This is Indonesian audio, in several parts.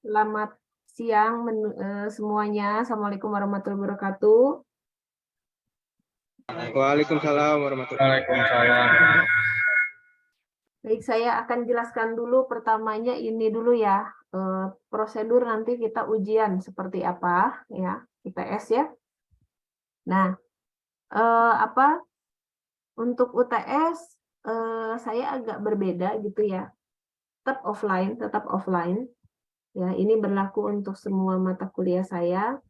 Selamat siang semuanya. Assalamualaikum warahmatullahi wabarakatuh. Waalaikumsalam warahmatullahi wabarakatuh. Waalaikumsalam. Baik, saya akan jelaskan dulu pertamanya ini dulu ya. Prosedur nanti kita ujian seperti apa ya, UTS ya. Nah, untuk UTS saya agak berbeda gitu ya. Tetap offline. Ya, ini berlaku untuk semua mata kuliah saya.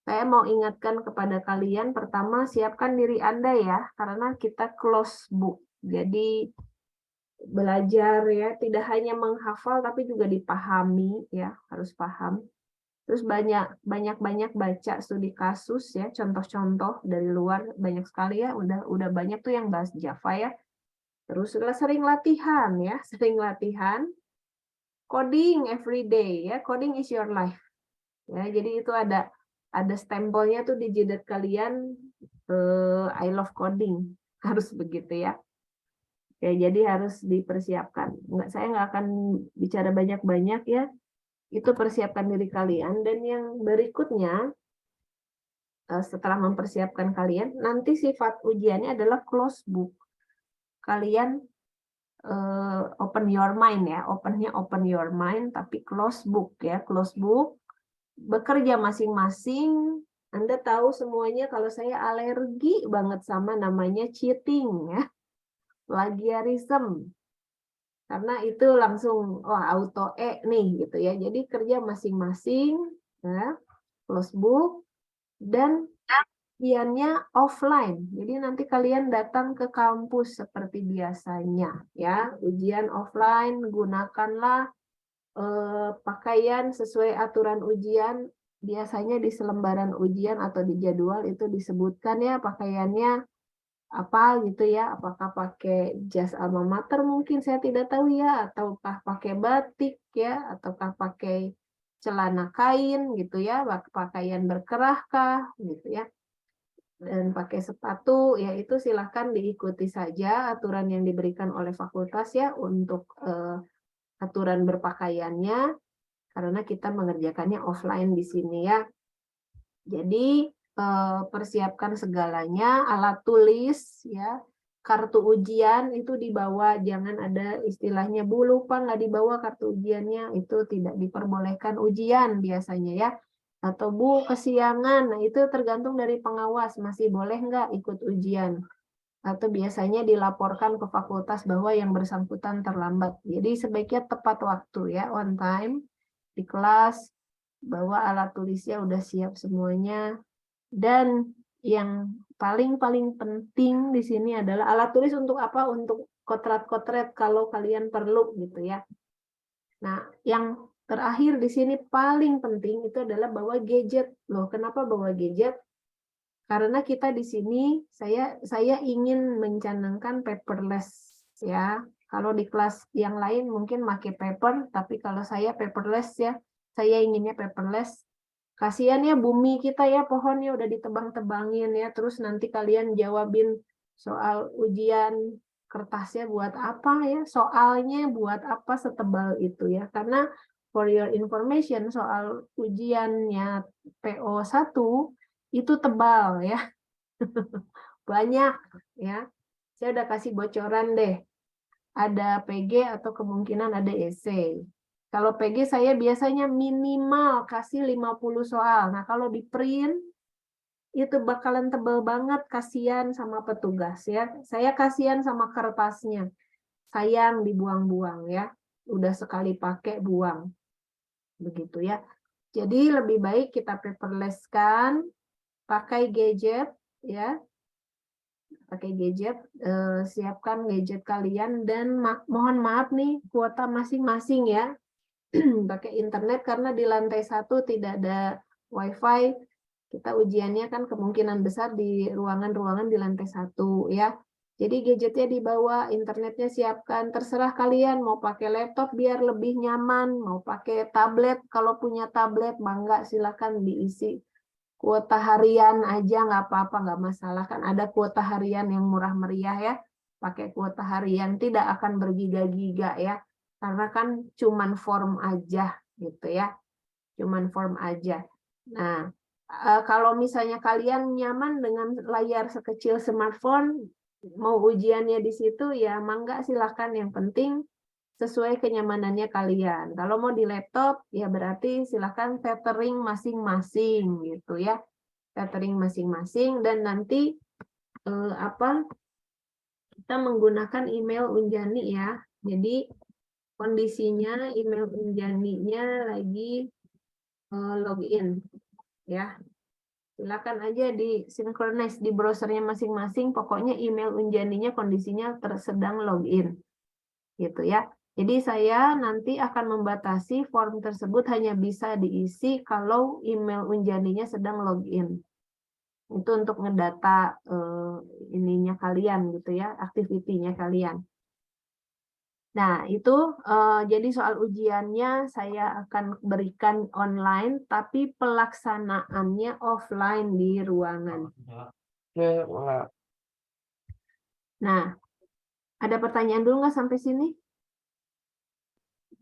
Saya mau ingatkan kepada kalian, pertama siapkan diri Anda ya, karena kita close book. Jadi belajar ya, tidak hanya menghafal tapi juga dipahami ya, harus paham. Terus banyak baca studi kasus ya, contoh-contoh dari luar banyak sekali ya, udah banyak tuh yang bahas Java ya. Terus sering latihan ya, sering latihan. Coding every day ya, coding is your life. Ya, jadi itu ada stempelnya tuh di jidat kalian, I love coding, harus begitu ya. Ya, jadi harus dipersiapkan. Saya nggak akan bicara banyak-banyak ya. Itu persiapkan diri kalian. Dan yang berikutnya, setelah mempersiapkan kalian, nanti sifat ujiannya adalah close book. Kalian open your mind ya. Open your mind, tapi close book ya. Close book, bekerja masing-masing. Anda tahu semuanya kalau saya alergi banget sama namanya cheating ya. Plagiarism. Karena itu langsung auto nih gitu ya. Jadi kerja masing-masing ya, close book, dan ujiannya offline. Jadi nanti kalian datang ke kampus seperti biasanya ya. Ujian offline, gunakanlah pakaian sesuai aturan ujian. Biasanya di selembaran ujian atau di jadwal itu disebutkan ya pakaiannya apa gitu ya, apakah pakai jas alma mater mungkin, saya tidak tahu ya, ataukah pakai batik ya, ataukah pakai celana kain gitu ya, pakaian berkerahkah gitu ya, dan pakai sepatu ya, itu silahkan diikuti saja aturan yang diberikan oleh fakultas ya untuk aturan berpakaiannya, karena kita mengerjakannya offline di sini ya. Jadi persiapkan segalanya, alat tulis ya, kartu ujian itu dibawa, jangan ada istilahnya Bu lupa nggak dibawa kartu ujiannya, itu tidak diperbolehkan ujian biasanya ya, atau Bu kesiangan, nah itu tergantung dari pengawas, masih boleh nggak ikut ujian, atau biasanya dilaporkan ke fakultas bahwa yang bersangkutan terlambat. Jadi sebaiknya tepat waktu ya, on time di kelas, bawa alat tulisnya udah siap semuanya. Dan yang paling penting di sini adalah alat tulis untuk apa? Untuk kotret-kotret kalau kalian perlu gitu ya. Nah, yang terakhir di sini paling penting itu adalah bawa gadget. Loh, kenapa bawa gadget? Karena kita di sini saya ingin mencanangkan paperless ya. Kalau di kelas yang lain mungkin pakai paper, tapi kalau saya paperless ya. Saya inginnya paperless. Kasihan ya bumi kita ya, pohonnya udah ditebang-tebangin ya, terus nanti kalian jawabin soal ujian, kertasnya buat apa ya, soalnya buat apa setebal itu ya, karena for your information soal ujiannya PO1 itu tebal ya, banyak ya, saya udah kasih bocoran deh, ada PG atau kemungkinan ada esai. Kalau PG saya biasanya minimal kasih 50 soal. Nah, kalau di print itu bakalan tebal banget, kasihan sama petugas ya. Saya kasihan sama kertasnya. Sayang dibuang-buang ya. Udah sekali pakai buang. Begitu ya. Jadi lebih baik kita paperless kan, pakai gadget ya. Pakai gadget, siapkan gadget kalian dan mohon maaf nih kuota masing-masing ya. Pakai internet karena di lantai 1 tidak ada wifi, kita ujiannya kan kemungkinan besar di ruangan-ruangan di lantai 1 ya, jadi gadgetnya dibawa, internetnya siapkan, terserah kalian mau pakai laptop biar lebih nyaman, mau pakai tablet, kalau punya tablet mangga silakan diisi kuota harian aja, nggak apa-apa, nggak masalah, kan ada kuota harian yang murah meriah ya, pakai kuota harian tidak akan bergiga-giga ya, karena kan cuman form aja gitu ya. Cuman form aja. Nah, kalau misalnya kalian nyaman dengan layar sekecil smartphone, mau ujiannya di situ ya mangga silahkan. Yang penting sesuai kenyamanannya kalian. Kalau mau di laptop ya berarti silahkan tethering masing-masing gitu ya. Tethering masing-masing dan nanti kita menggunakan email Unjani ya. Jadi kondisinya email Unjaninya lagi login ya. Silakan aja di synchronize di browsernya masing-masing. Pokoknya email Unjaninya kondisinya sedang login, gitu ya. Jadi saya nanti akan membatasi form tersebut hanya bisa diisi kalau email Unjaninya sedang login. Itu untuk ngedata ininya kalian, gitu ya, activity-nya kalian. Nah, itu jadi soal ujiannya saya akan berikan online, tapi pelaksanaannya offline di ruangan. Nah, ada pertanyaan dulu nggak sampai sini?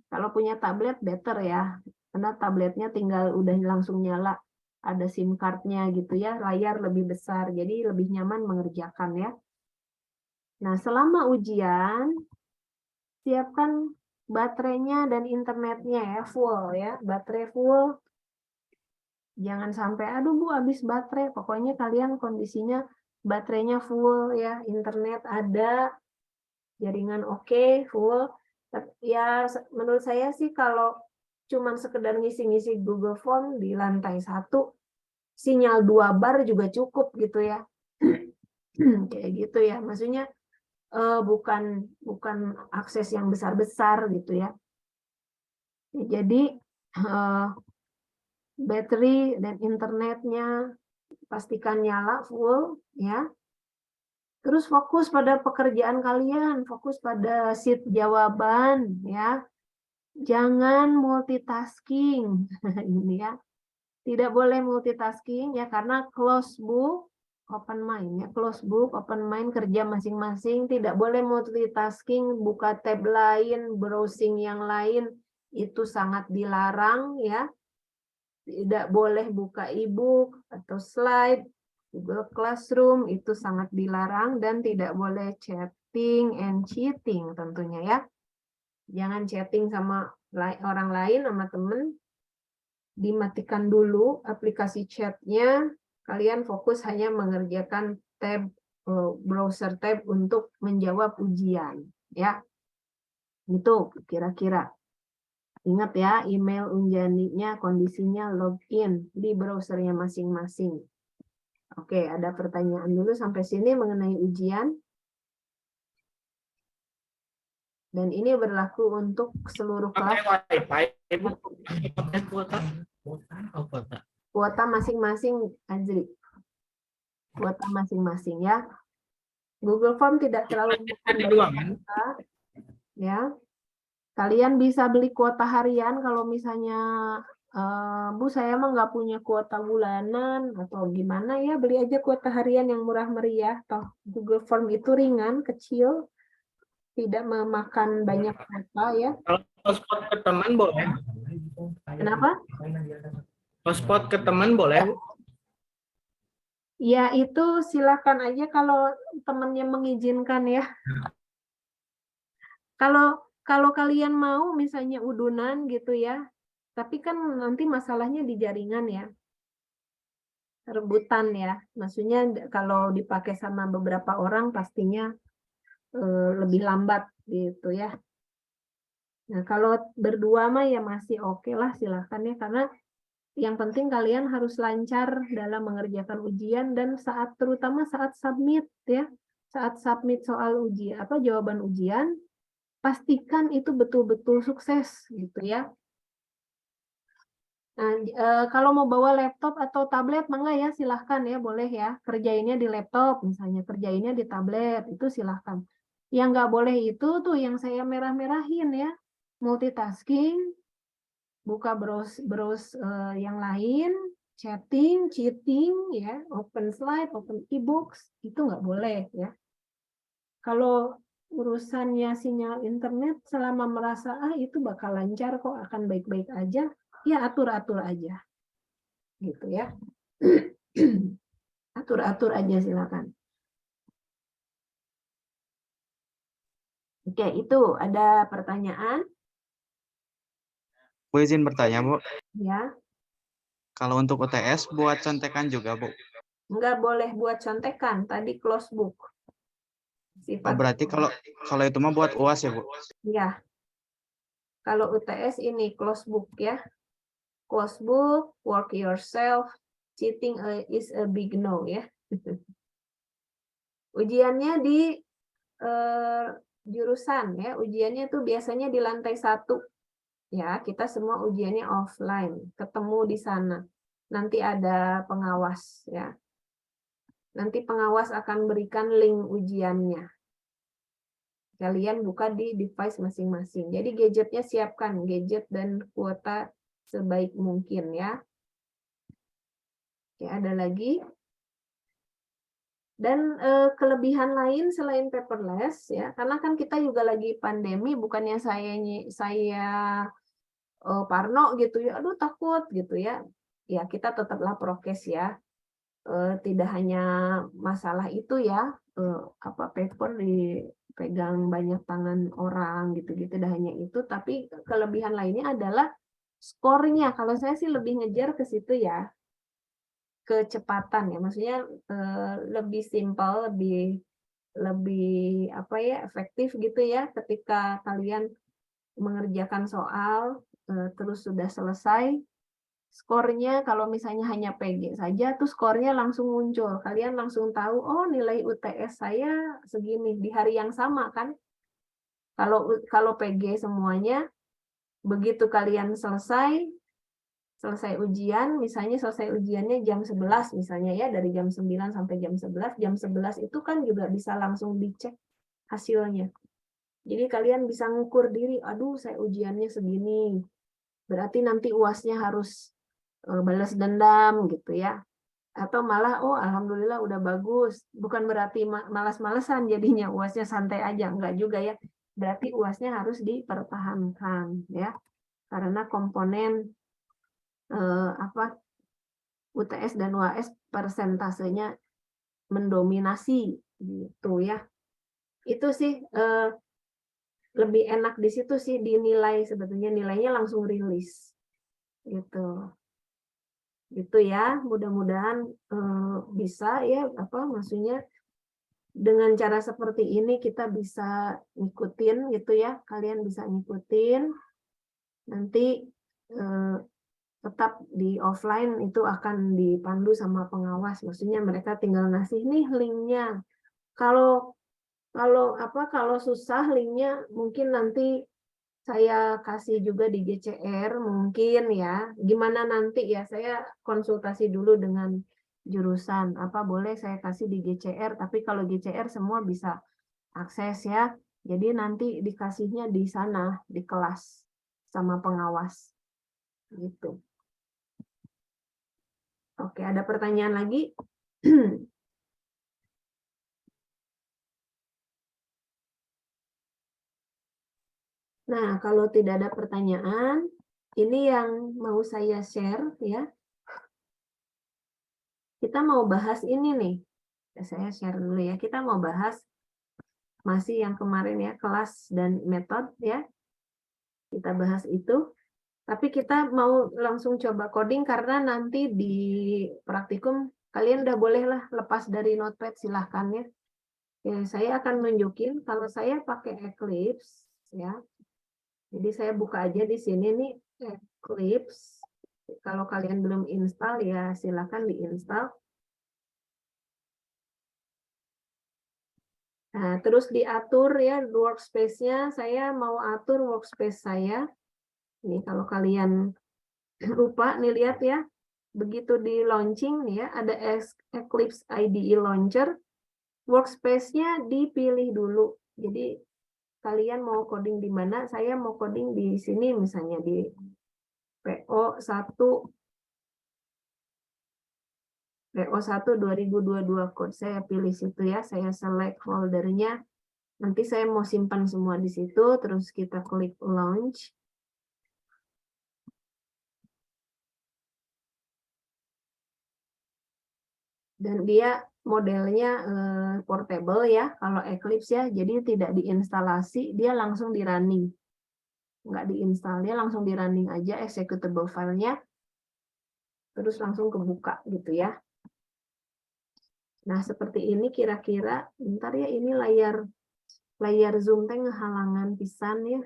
Kalau punya tablet, better ya. Karena tabletnya tinggal udah langsung nyala. Ada SIM card-nya gitu ya, layar lebih besar, jadi lebih nyaman mengerjakan ya. Nah, selama ujian, siapkan baterainya dan internetnya ya, full ya. Baterai full. Jangan sampai, aduh Bu, habis baterai. Pokoknya kalian kondisinya baterainya full ya, internet ada, jaringan oke, full. Ya, menurut saya sih kalau cuman sekedar ngisi-ngisi Google Form di lantai 1, sinyal 2 bar juga cukup gitu ya. Kayak gitu ya. Maksudnya bukan akses yang besar-besar gitu ya. Jadi baterai dan internetnya pastikan nyala full ya. Terus fokus pada pekerjaan kalian, fokus pada sheet jawaban ya. Jangan multitasking. Ini ya. Tidak boleh multitasking ya karena close book, open mind ya. Close book, open mind kerja masing-masing, tidak boleh multitasking, buka tab lain, browsing yang lain itu sangat dilarang ya. Tidak boleh buka e-book atau slide, Google Classroom itu sangat dilarang dan tidak boleh chatting and cheating tentunya ya. Jangan chatting sama orang lain, sama temen. Dimatikan dulu aplikasi chatnya. Kalian fokus hanya mengerjakan tab browser tab untuk menjawab ujian ya. Itu kira-kira. Ingat ya, email Unjaninya kondisinya login di browsernya masing-masing. Oke, ada pertanyaan dulu sampai sini mengenai ujian. Dan ini berlaku untuk seluruh kelas. Kuota masing-masing, Azri. Kuota masing-masing ya. Google Form tidak terlalu ya. Kalian bisa beli kuota harian kalau misalnya Bu saya emang nggak punya kuota bulanan atau gimana ya, beli aja kuota harian yang murah meriah. Toh Google Form itu ringan, kecil, tidak memakan banyak kuota ya. Kalau hotspot ke teman boleh? Kenapa? Hotspot ke teman boleh? Ya itu silakan aja kalau temannya mengizinkan ya. Kalau kalian mau misalnya udunan gitu ya, tapi kan nanti masalahnya di jaringan ya. Rebutan ya. Maksudnya kalau dipakai sama beberapa orang pastinya lebih lambat gitu ya. Nah, kalau berdua mah ya masih oke lah, silahkan ya, karena yang penting kalian harus lancar dalam mengerjakan ujian dan terutama saat submit ya. Saat submit soal ujian jawaban ujian, pastikan itu betul-betul sukses gitu ya. Nah, kalau mau bawa laptop atau tablet, mangga ya silahkan ya, boleh ya. Kerjainnya di laptop, misalnya kerjainnya di tablet, itu silahkan. Yang nggak boleh itu tuh yang saya merah-merahin ya. Multitasking, buka browse yang lain, chatting, cheating, ya, open slide, open e-books, itu nggak boleh ya. Kalau urusannya sinyal internet selama merasa itu bakal lancar kok, akan baik-baik aja, ya atur-atur aja. Gitu ya. Atur-atur aja silakan. Oke, itu ada pertanyaan? Bu izin bertanya, Bu. Ya, Kalau untuk UTS buat contekan juga, Bu. nggak boleh buat contekan. Tadi close book. Oh, Sifat berarti kalau itu mah buat UAS ya, Bu? ya. Kalau UTS ini close book ya. Close book, work yourself, cheating is a big no ya. Ujiannya di jurusan ya. Ujiannya tuh biasanya di lantai 1. Ya, kita semua ujiannya offline, ketemu di sana. Nanti ada pengawas ya. Nanti pengawas akan berikan link ujiannya. Kalian buka di device masing-masing. Jadi gadgetnya siapkan, gadget dan kuota sebaik mungkin ya. Oke, ada lagi. Dan kelebihan lain selain paperless ya, karena kan kita juga lagi pandemi, bukannya saya parno gitu ya, aduh takut gitu ya. Ya kita tetaplah prokes ya. Tidak hanya masalah itu ya, paper dipegang banyak tangan orang gitu-gitu, tidak hanya itu, tapi kelebihan lainnya adalah skornya. Kalau saya sih lebih ngejar ke situ ya, kecepatan ya, maksudnya lebih simpel, lebih apa ya, efektif gitu ya, ketika kalian mengerjakan soal terus sudah selesai, skornya kalau misalnya hanya PG saja tuh skornya langsung muncul, kalian langsung tahu oh nilai UTS saya segini di hari yang sama kan. Kalau PG semuanya, begitu kalian selesai ujian, misalnya selesai ujiannya jam 11 misalnya ya, dari jam 9 sampai jam 11 itu kan juga bisa langsung dicek hasilnya. Jadi kalian bisa ngukur diri, aduh saya ujiannya segini, berarti nanti UASnya harus balas dendam gitu ya. Atau malah, oh alhamdulillah udah bagus, bukan berarti malas-malesan jadinya, UASnya santai aja, enggak juga ya. Berarti UASnya harus dipertahankan ya, karena komponen UTS dan UAS persentasenya mendominasi gitu ya. Itu sih lebih enak di situ sih, dinilai sebetulnya nilainya langsung rilis gitu. Gitu ya, mudah-mudahan bisa ya, maksudnya dengan cara seperti ini kita bisa ngikutin gitu ya, kalian bisa ngikutin, nanti tetap di offline itu akan dipandu sama pengawas, maksudnya mereka tinggal ngasih nih linknya. Kalau kalau susah linknya mungkin nanti saya kasih juga di GCR mungkin ya. Gimana nanti ya, saya konsultasi dulu dengan jurusan. Apa boleh saya kasih di GCR, tapi kalau GCR semua bisa akses ya. Jadi nanti dikasihnya di sana, di kelas sama pengawas. Gitu. Oke, ada pertanyaan lagi? Nah, kalau tidak ada pertanyaan, ini yang mau saya share ya. Kita mau bahas ini nih. Saya share dulu ya. Kita mau bahas masih yang kemarin ya, kelas dan metode ya. Kita bahas itu. Tapi kita mau langsung coba coding karena nanti di praktikum kalian udah bolehlah lepas dari Notepad, silahkan ya. Saya akan nunjukin kalau saya pakai Eclipse ya. Jadi saya buka aja di sini nih Eclipse. Kalau kalian belum install ya silakan diinstal. Nah, terus diatur ya workspace-nya. Saya mau atur workspace saya. Ini kalau kalian lupa nih, lihat ya. Begitu di launching nih ya, ada Eclipse IDE Launcher. Workspace-nya dipilih dulu. Jadi kalian mau coding di mana? Saya mau coding di sini misalnya di PO1 2022 code. Saya pilih situ ya, saya select foldernya. Nanti saya mau simpan semua di situ, terus kita klik launch. Dan dia modelnya portable ya, kalau Eclipse ya, jadi tidak diinstalasi, dia langsung di running. Nggak diinstal, dia langsung di running aja executable filenya, terus langsung kebuka gitu ya. Nah, seperti ini kira-kira, bentar ya, ini layar Zoom teh ngehalangan pisan ya,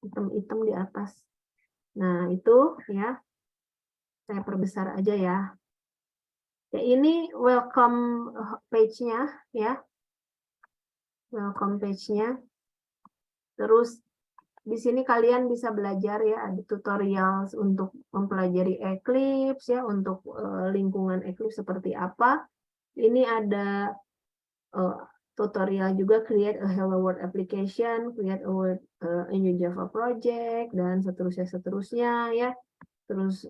hitam-hitam di atas. Nah, itu ya, saya perbesar aja ya. Ya, ini welcome page-nya ya. Welcome page-nya. Terus di sini kalian bisa belajar ya, ada tutorial untuk mempelajari Eclipse ya, untuk lingkungan Eclipse seperti apa. Ini ada tutorial juga create a Hello World application, create a new Java project, dan seterusnya ya. Terus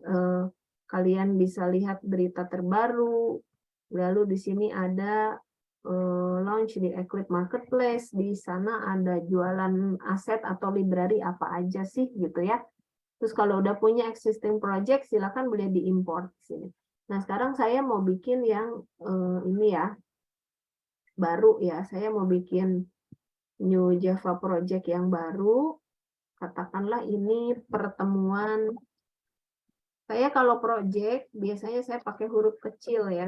kalian bisa lihat berita terbaru. Lalu di sini ada launch di Eclipse Marketplace. Di sana ada jualan aset atau library apa aja sih gitu ya. Terus kalau udah punya existing project, silakan boleh diimport di sini. Nah, sekarang saya mau bikin yang ini ya, baru ya. Saya mau bikin new Java project yang baru. Katakanlah ini pertemuan. Saya kalau project, biasanya saya pakai huruf kecil ya.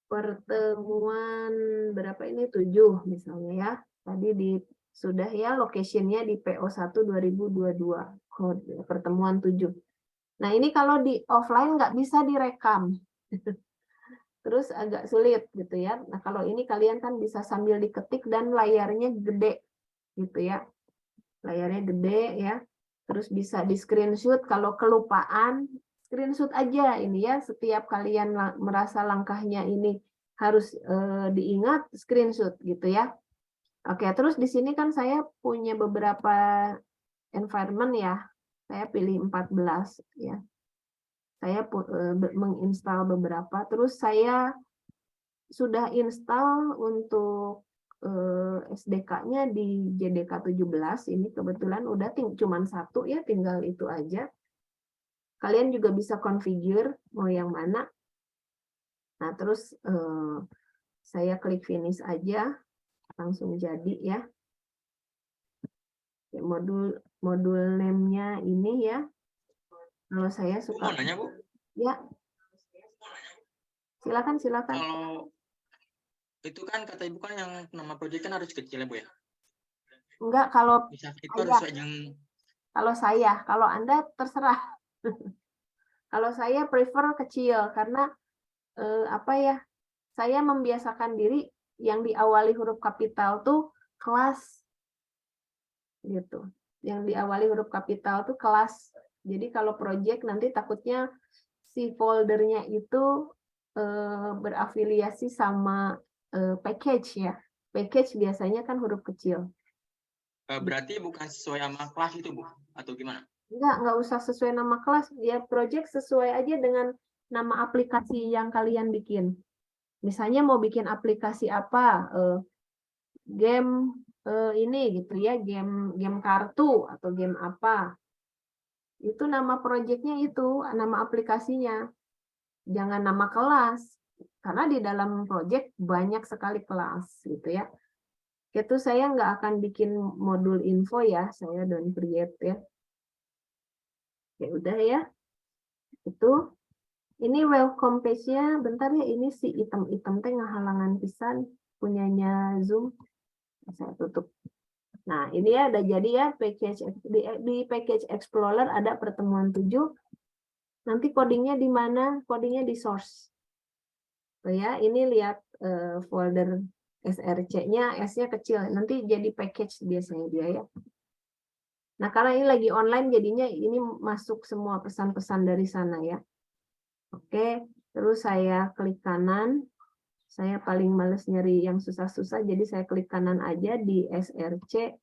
Pertemuan berapa ini? 7 misalnya ya. Tadi sudah ya, location-nya di PO1 2022. Kode pertemuan 7. Nah, ini kalau di offline nggak bisa direkam. Terus agak sulit gitu ya. Nah, kalau ini kalian kan bisa sambil diketik dan layarnya gede gitu ya. Layarnya gede ya. Terus bisa di screenshot, kalau kelupaan screenshot aja ini ya, setiap kalian merasa langkahnya ini harus diingat, screenshot gitu ya. Oke, terus di sini kan saya punya beberapa environment ya, saya pilih 14 ya. Saya menginstal beberapa, terus saya sudah install untuk SDK-nya di JDK 17, ini kebetulan udah cuman satu ya, tinggal itu aja. Kalian juga bisa configure mau yang mana. Nah, terus saya klik finish aja, langsung jadi ya. Modul name-nya ini ya. Kalau saya suka. Mau nanya, Bu? Ya. Silakan. Kalau itu kan kata Ibu kan yang nama proyek kan harus kecil ya, Bu ya? Enggak, kalau Bisa itu harus yang kalau Anda terserah. Kalau saya prefer kecil karena apa ya? Saya membiasakan diri yang diawali huruf kapital tuh kelas gitu. Yang diawali huruf kapital tuh kelas. Jadi kalau project nanti takutnya si foldernya itu berafiliasi sama package ya. Package biasanya kan huruf kecil. berarti bukan sesuai sama kelas itu, Bu? Atau gimana? Enggak usah sesuai nama kelas. Ya project sesuai aja dengan nama aplikasi yang kalian bikin. Misalnya mau bikin aplikasi apa? Game ini gitu ya, game kartu atau game apa. Itu nama projectnya itu, nama aplikasinya. Jangan nama kelas. Karena di dalam project banyak sekali kelas gitu ya. Itu saya nggak akan bikin modul info ya, saya don't create ya. Ya udah ya. Itu. Ini welcome page-nya, bentar ya, ini si item-item teh ngehalangan pisan punyanya Zoom. Saya tutup. Nah, ini ya ada jadi ya package di package Explorer ada pertemuan 7. Nanti codingnya di mana? Codingnya di source. Oh ya, ini lihat folder SRC-nya, S-nya kecil. Nanti jadi package biasanya dia ya. Nah, karena ini lagi online jadinya ini masuk semua pesan-pesan dari sana ya. Oke, terus saya klik kanan. Saya paling males nyari yang susah-susah, jadi saya klik kanan aja di SRC.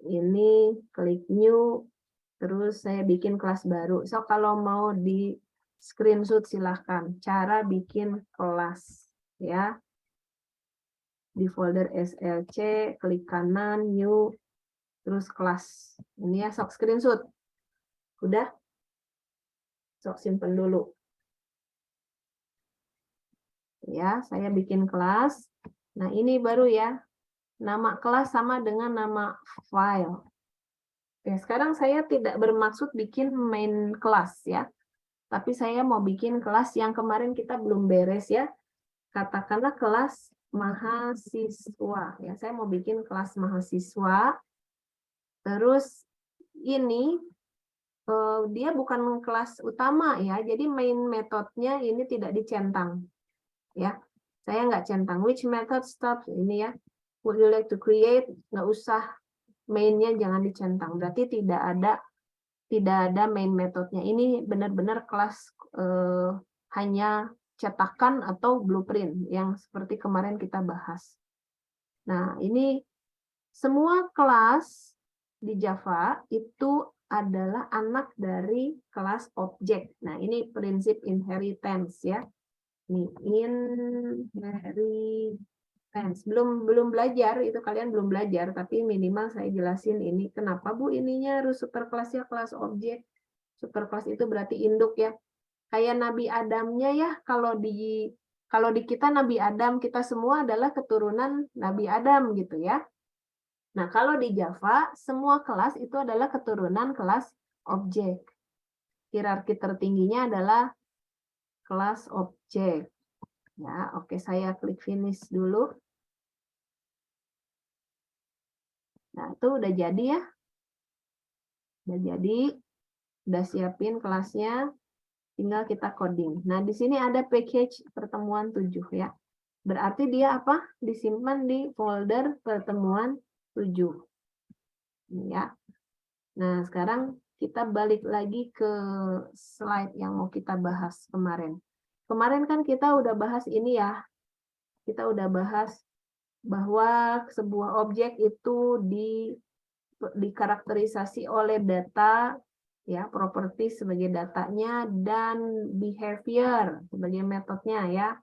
Ini klik new, terus saya bikin kelas baru. So, kalau mau di screenshot silahkan. Cara bikin kelas, ya. di folder SLC, klik kanan, new, terus kelas. Ini ya, sok screenshot. Udah? Sok simpen dulu. Ya, saya bikin kelas. Nah, ini baru ya. Nama kelas sama dengan nama file. Oke, sekarang saya tidak bermaksud bikin main kelas ya. Tapi saya mau bikin kelas yang kemarin kita belum beres ya. Katakanlah kelas mahasiswa. Ya, saya mau bikin kelas mahasiswa. Terus ini dia bukan kelas utama ya. Jadi main metodenya ini tidak dicentang. Ya, saya nggak centang. Which method starts ini ya. Would you like to create? Nggak usah, mainnya jangan dicentang. Berarti tidak ada main metodenya. Ini benar-benar kelas hanya cetakan atau blueprint yang seperti kemarin kita bahas. Nah, ini semua kelas di Java itu adalah anak dari kelas objek. Nah, ini prinsip inheritance ya. Nih, inheritance. Belum belajar, itu kalian belum belajar, tapi minimal saya jelasin ini. Kenapa Bu ininya harus superkelasnya kelas objek? Superkelas itu berarti induk ya. Kayak Nabi Adamnya ya, kalau di kita Nabi Adam, kita semua adalah keturunan Nabi Adam gitu ya. Nah, kalau di Java, semua kelas itu adalah keturunan kelas objek. Hierarki tertingginya adalah kelas objek. Ya, oke, saya klik finish dulu. Nah, itu udah jadi ya. Udah jadi, udah siapin kelasnya. Tinggal kita coding. Nah, di sini ada package pertemuan 7 ya. Berarti dia apa? Disimpan di folder pertemuan 7. Ya. Nah, sekarang kita balik lagi ke slide yang mau kita bahas kemarin. Kemarin kan kita udah bahas ini ya. Kita udah bahas bahwa sebuah objek itu dikarakterisasi oleh data, ya, properti sebagai datanya dan behavior sebagai metodenya ya.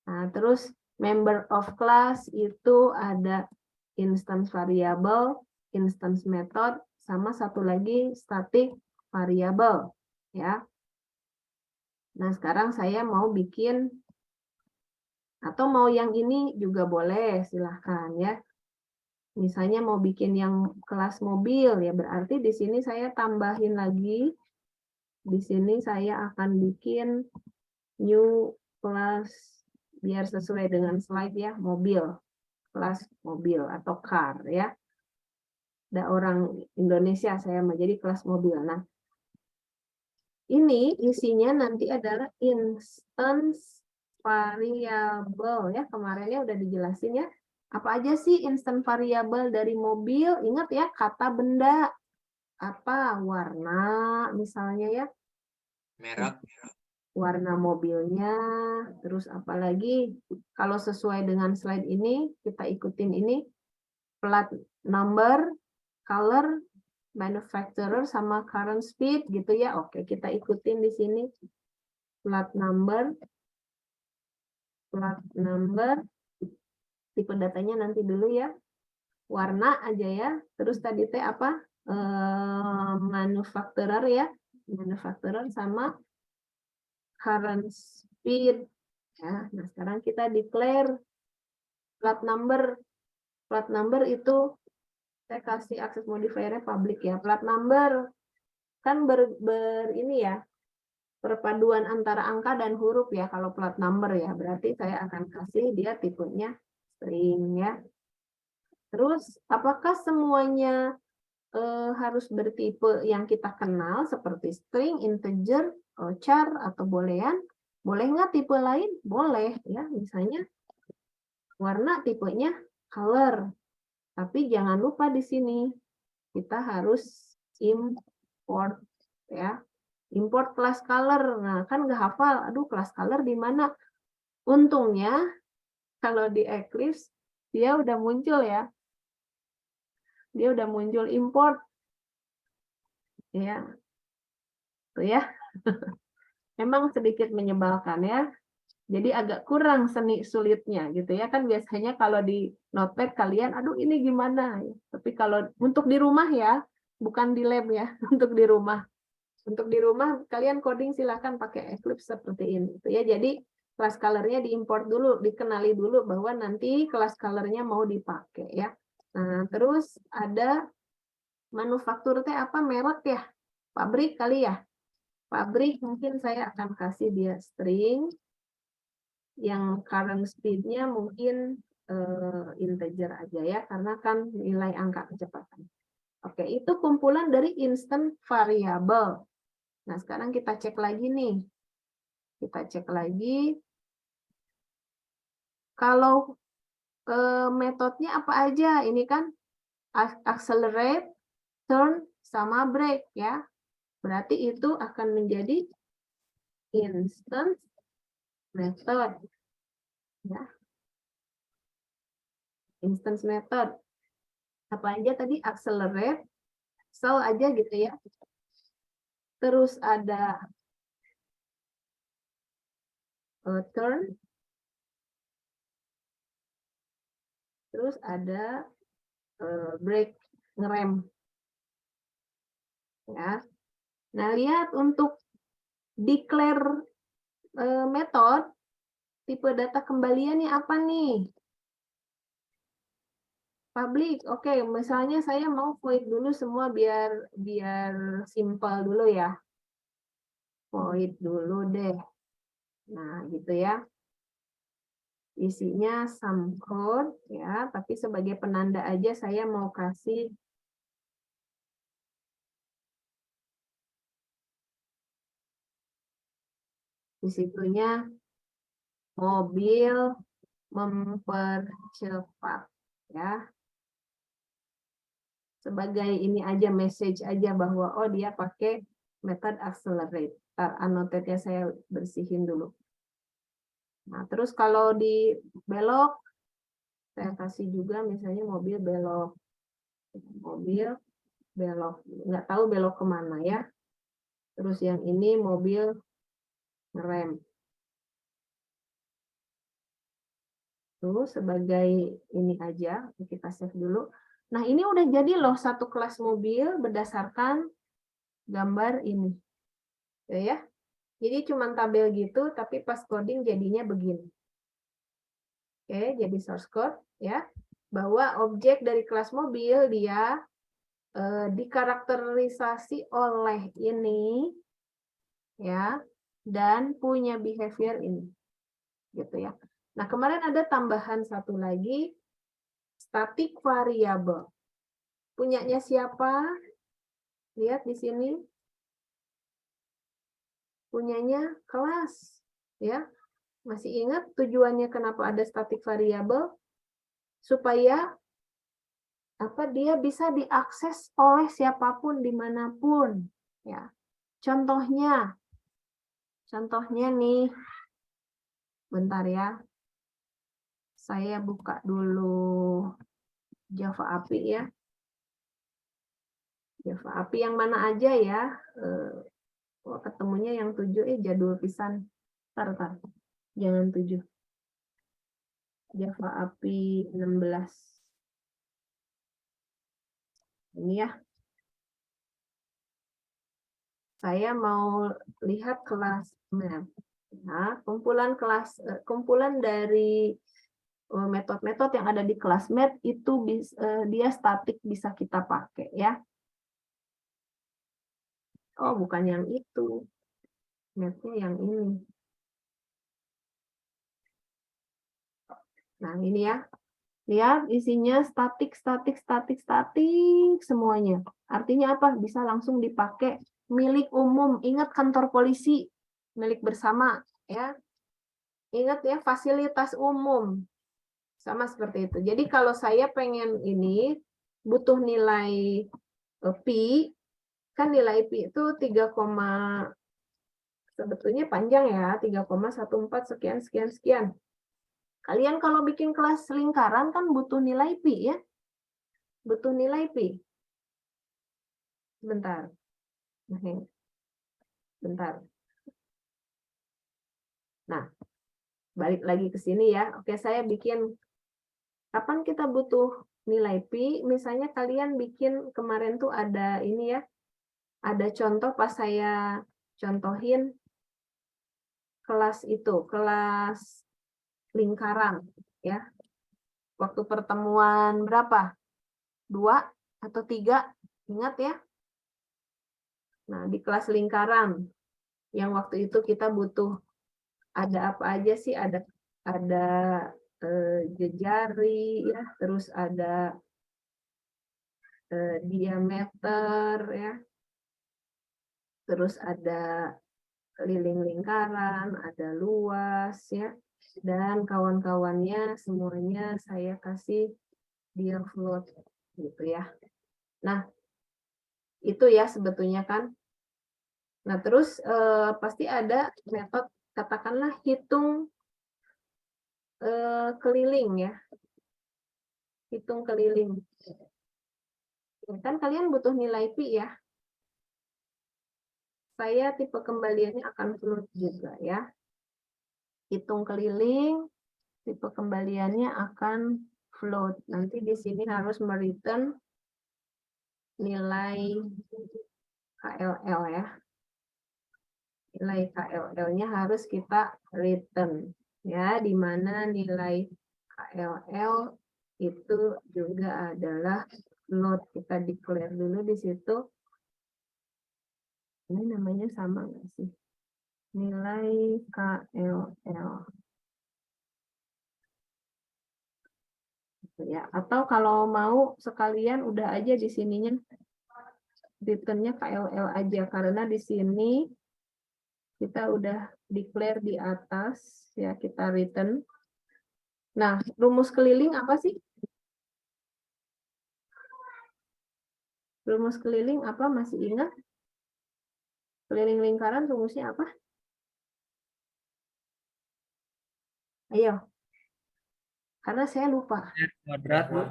Nah, terus member of class itu ada instance variable, instance method, sama satu lagi static variable ya. Nah, sekarang saya mau bikin, atau mau yang ini juga boleh, silahkan ya. Misalnya mau bikin yang kelas mobil ya, berarti di sini saya tambahin lagi. Di sini saya akan bikin new class biar sesuai dengan slide ya, mobil. Kelas mobil atau car ya. Ada orang Indonesia, saya mau jadi kelas mobil. Nah, ini isinya nanti adalah instance variable ya. Kemarinnya udah dijelasin ya. Apa aja sih instant variable dari mobil? Ingat ya, kata benda. Apa? Warna misalnya ya. Merek. Warna mobilnya. Terus apa lagi? Kalau sesuai dengan slide ini, kita ikutin ini. Plat number, color, manufacturer, sama current speed gitu ya. Oke, kita ikutin di sini. Plat number, tipe datanya nanti dulu ya, warna aja ya, terus tadi teh apa, manufacturer ya, manufacturer sama current speed ya. Nah, sekarang kita declare plat number itu saya kasih akses modifiernya public ya. Plat number kan ini ya, perpaduan antara angka dan huruf ya kalau plat number ya, berarti saya akan kasih dia tipenya string ya. Terus apakah semuanya harus bertipe yang kita kenal seperti string, integer, char atau boolean? Boleh nggak tipe lain? Boleh ya, misalnya warna tipenya color. Tapi jangan lupa di sini kita harus import ya. Import class color. Nah, kan nggak hafal. Aduh, class color di mana? Untungnya kalau di Eclipse dia udah muncul ya. Dia udah muncul import. Ya. Tuh ya. Memang sedikit menyebalkan ya. Jadi agak kurang sulitnya gitu ya, kan biasanya kalau di Notepad kalian, aduh ini gimana ya. Tapi kalau untuk di rumah ya, bukan di lab ya, untuk di rumah. Untuk di rumah kalian coding silahkan pakai Eclipse seperti ini gitu ya. Jadi class color-nya diimport dulu, dikenali dulu bahwa nanti class color-nya mau dipakai ya. Nah, terus ada manufaktur teh apa, merek ya? Pabrik kali ya? Pabrik mungkin saya akan kasih dia string yang current speed-nya mungkin integer aja ya, karena kan nilai angka kecepatan. Oke, itu kumpulan dari instant variable. Nah, sekarang kita cek lagi nih. Kita cek lagi. Kalau metodenya apa aja? Ini kan accelerate, turn, sama brake ya. Berarti itu akan menjadi instant method. Ya. Instance method. Apa aja tadi? Accelerate, accel aja gitu ya. Terus ada turn. Terus ada brake, ngerem. Ya. Nah, lihat untuk declare method, tipe data kembaliannya apa nih? Public, oke. Misalnya saya mau void dulu semua biar simple dulu ya. Void dulu deh. Nah, gitu ya. Isinya some code ya, tapi sebagai penanda aja saya mau kasih di situnya mobil mempercepat ya. Sebagai ini aja, message aja bahwa oh dia pakai method accelerate. Annotate-nya saya bersihin dulu. Nah, terus kalau di belok, saya kasih juga misalnya mobil belok. Mobil belok. Nggak tahu belok kemana ya. Terus yang ini mobil ngerem. Tuh, sebagai ini aja, kita save dulu. Nah, ini udah jadi loh satu kelas mobil berdasarkan gambar ini. Ya. Jadi cuma tabel gitu, tapi pas coding jadinya begini. Oke, jadi source code ya, bahwa objek dari kelas mobil dia dikarakterisasi oleh ini ya, dan punya behavior ini. Gitu ya. Nah, kemarin ada tambahan satu lagi, static variable. Punyanya siapa? Lihat di sini. Punyanya kelas ya. Masih ingat tujuannya kenapa ada static variable? Supaya dia bisa diakses oleh siapapun dimanapun ya. Contohnya nih, bentar ya, saya buka dulu Java API ya. Java API yang mana aja ya? Ketemunya yang 7, jadul pisan. Tar. Jangan 7. Java API 16. Ini ya. Saya mau lihat kelas map. Nah, kumpulan dari metode-metode yang ada di kelas math itu dia statik, bisa kita pakai ya. Oh, bukan yang itu. Math-nya yang ini. Nah, ini ya. Lihat isinya statik semuanya. Artinya apa? Bisa langsung dipakai, milik umum. Ingat kantor polisi, milik bersama ya. Ingat ya, fasilitas umum. Sama seperti itu. Jadi kalau saya pengen ini butuh nilai pi, kan nilai pi itu 3, sebetulnya panjang ya, 3,14 sekian. Kalian kalau bikin kelas lingkaran kan butuh nilai pi ya. Butuh nilai pi. Bentar. Bentar. Nah, balik lagi ke sini ya. Oke, saya bikin, kapan kita butuh nilai pi, misalnya kalian bikin, kemarin tuh ada ini ya, ada contoh pas saya contohin kelas itu, kelas lingkaran ya. Waktu pertemuan berapa? 2 atau 3, ingat ya? Nah, di kelas lingkaran yang waktu itu kita butuh ada apa aja sih? Ada jejari ya, terus ada diameter ya, terus ada keliling lingkaran, ada luas ya, dan kawan-kawannya semuanya saya kasih dia float gitu ya. Nah, itu ya sebetulnya kan. Nah, terus pasti ada metode, katakanlah hitung keliling ya. Hitung keliling. Kan kalian butuh nilai pi ya. Saya tipe kembaliannya akan float juga ya. Hitung keliling, tipe kembaliannya akan float. Nanti di sini harus mereturn nilai KLL ya. Nilai KLL-nya harus kita return ya, di mana nilai KLL itu juga adalah float. Kita declare dulu di situ. Ini namanya sama nggak sih? Nilai KLL. Ya, atau kalau mau sekalian udah aja di sininya return-nya KLL aja, karena di sini kita udah declare di atas ya, kita return. Nah, rumus keliling apa sih? Rumus keliling apa, masih ingat? Keliling lingkaran rumusnya apa? Ayo. Karena saya lupa. Kuadrat, Bu.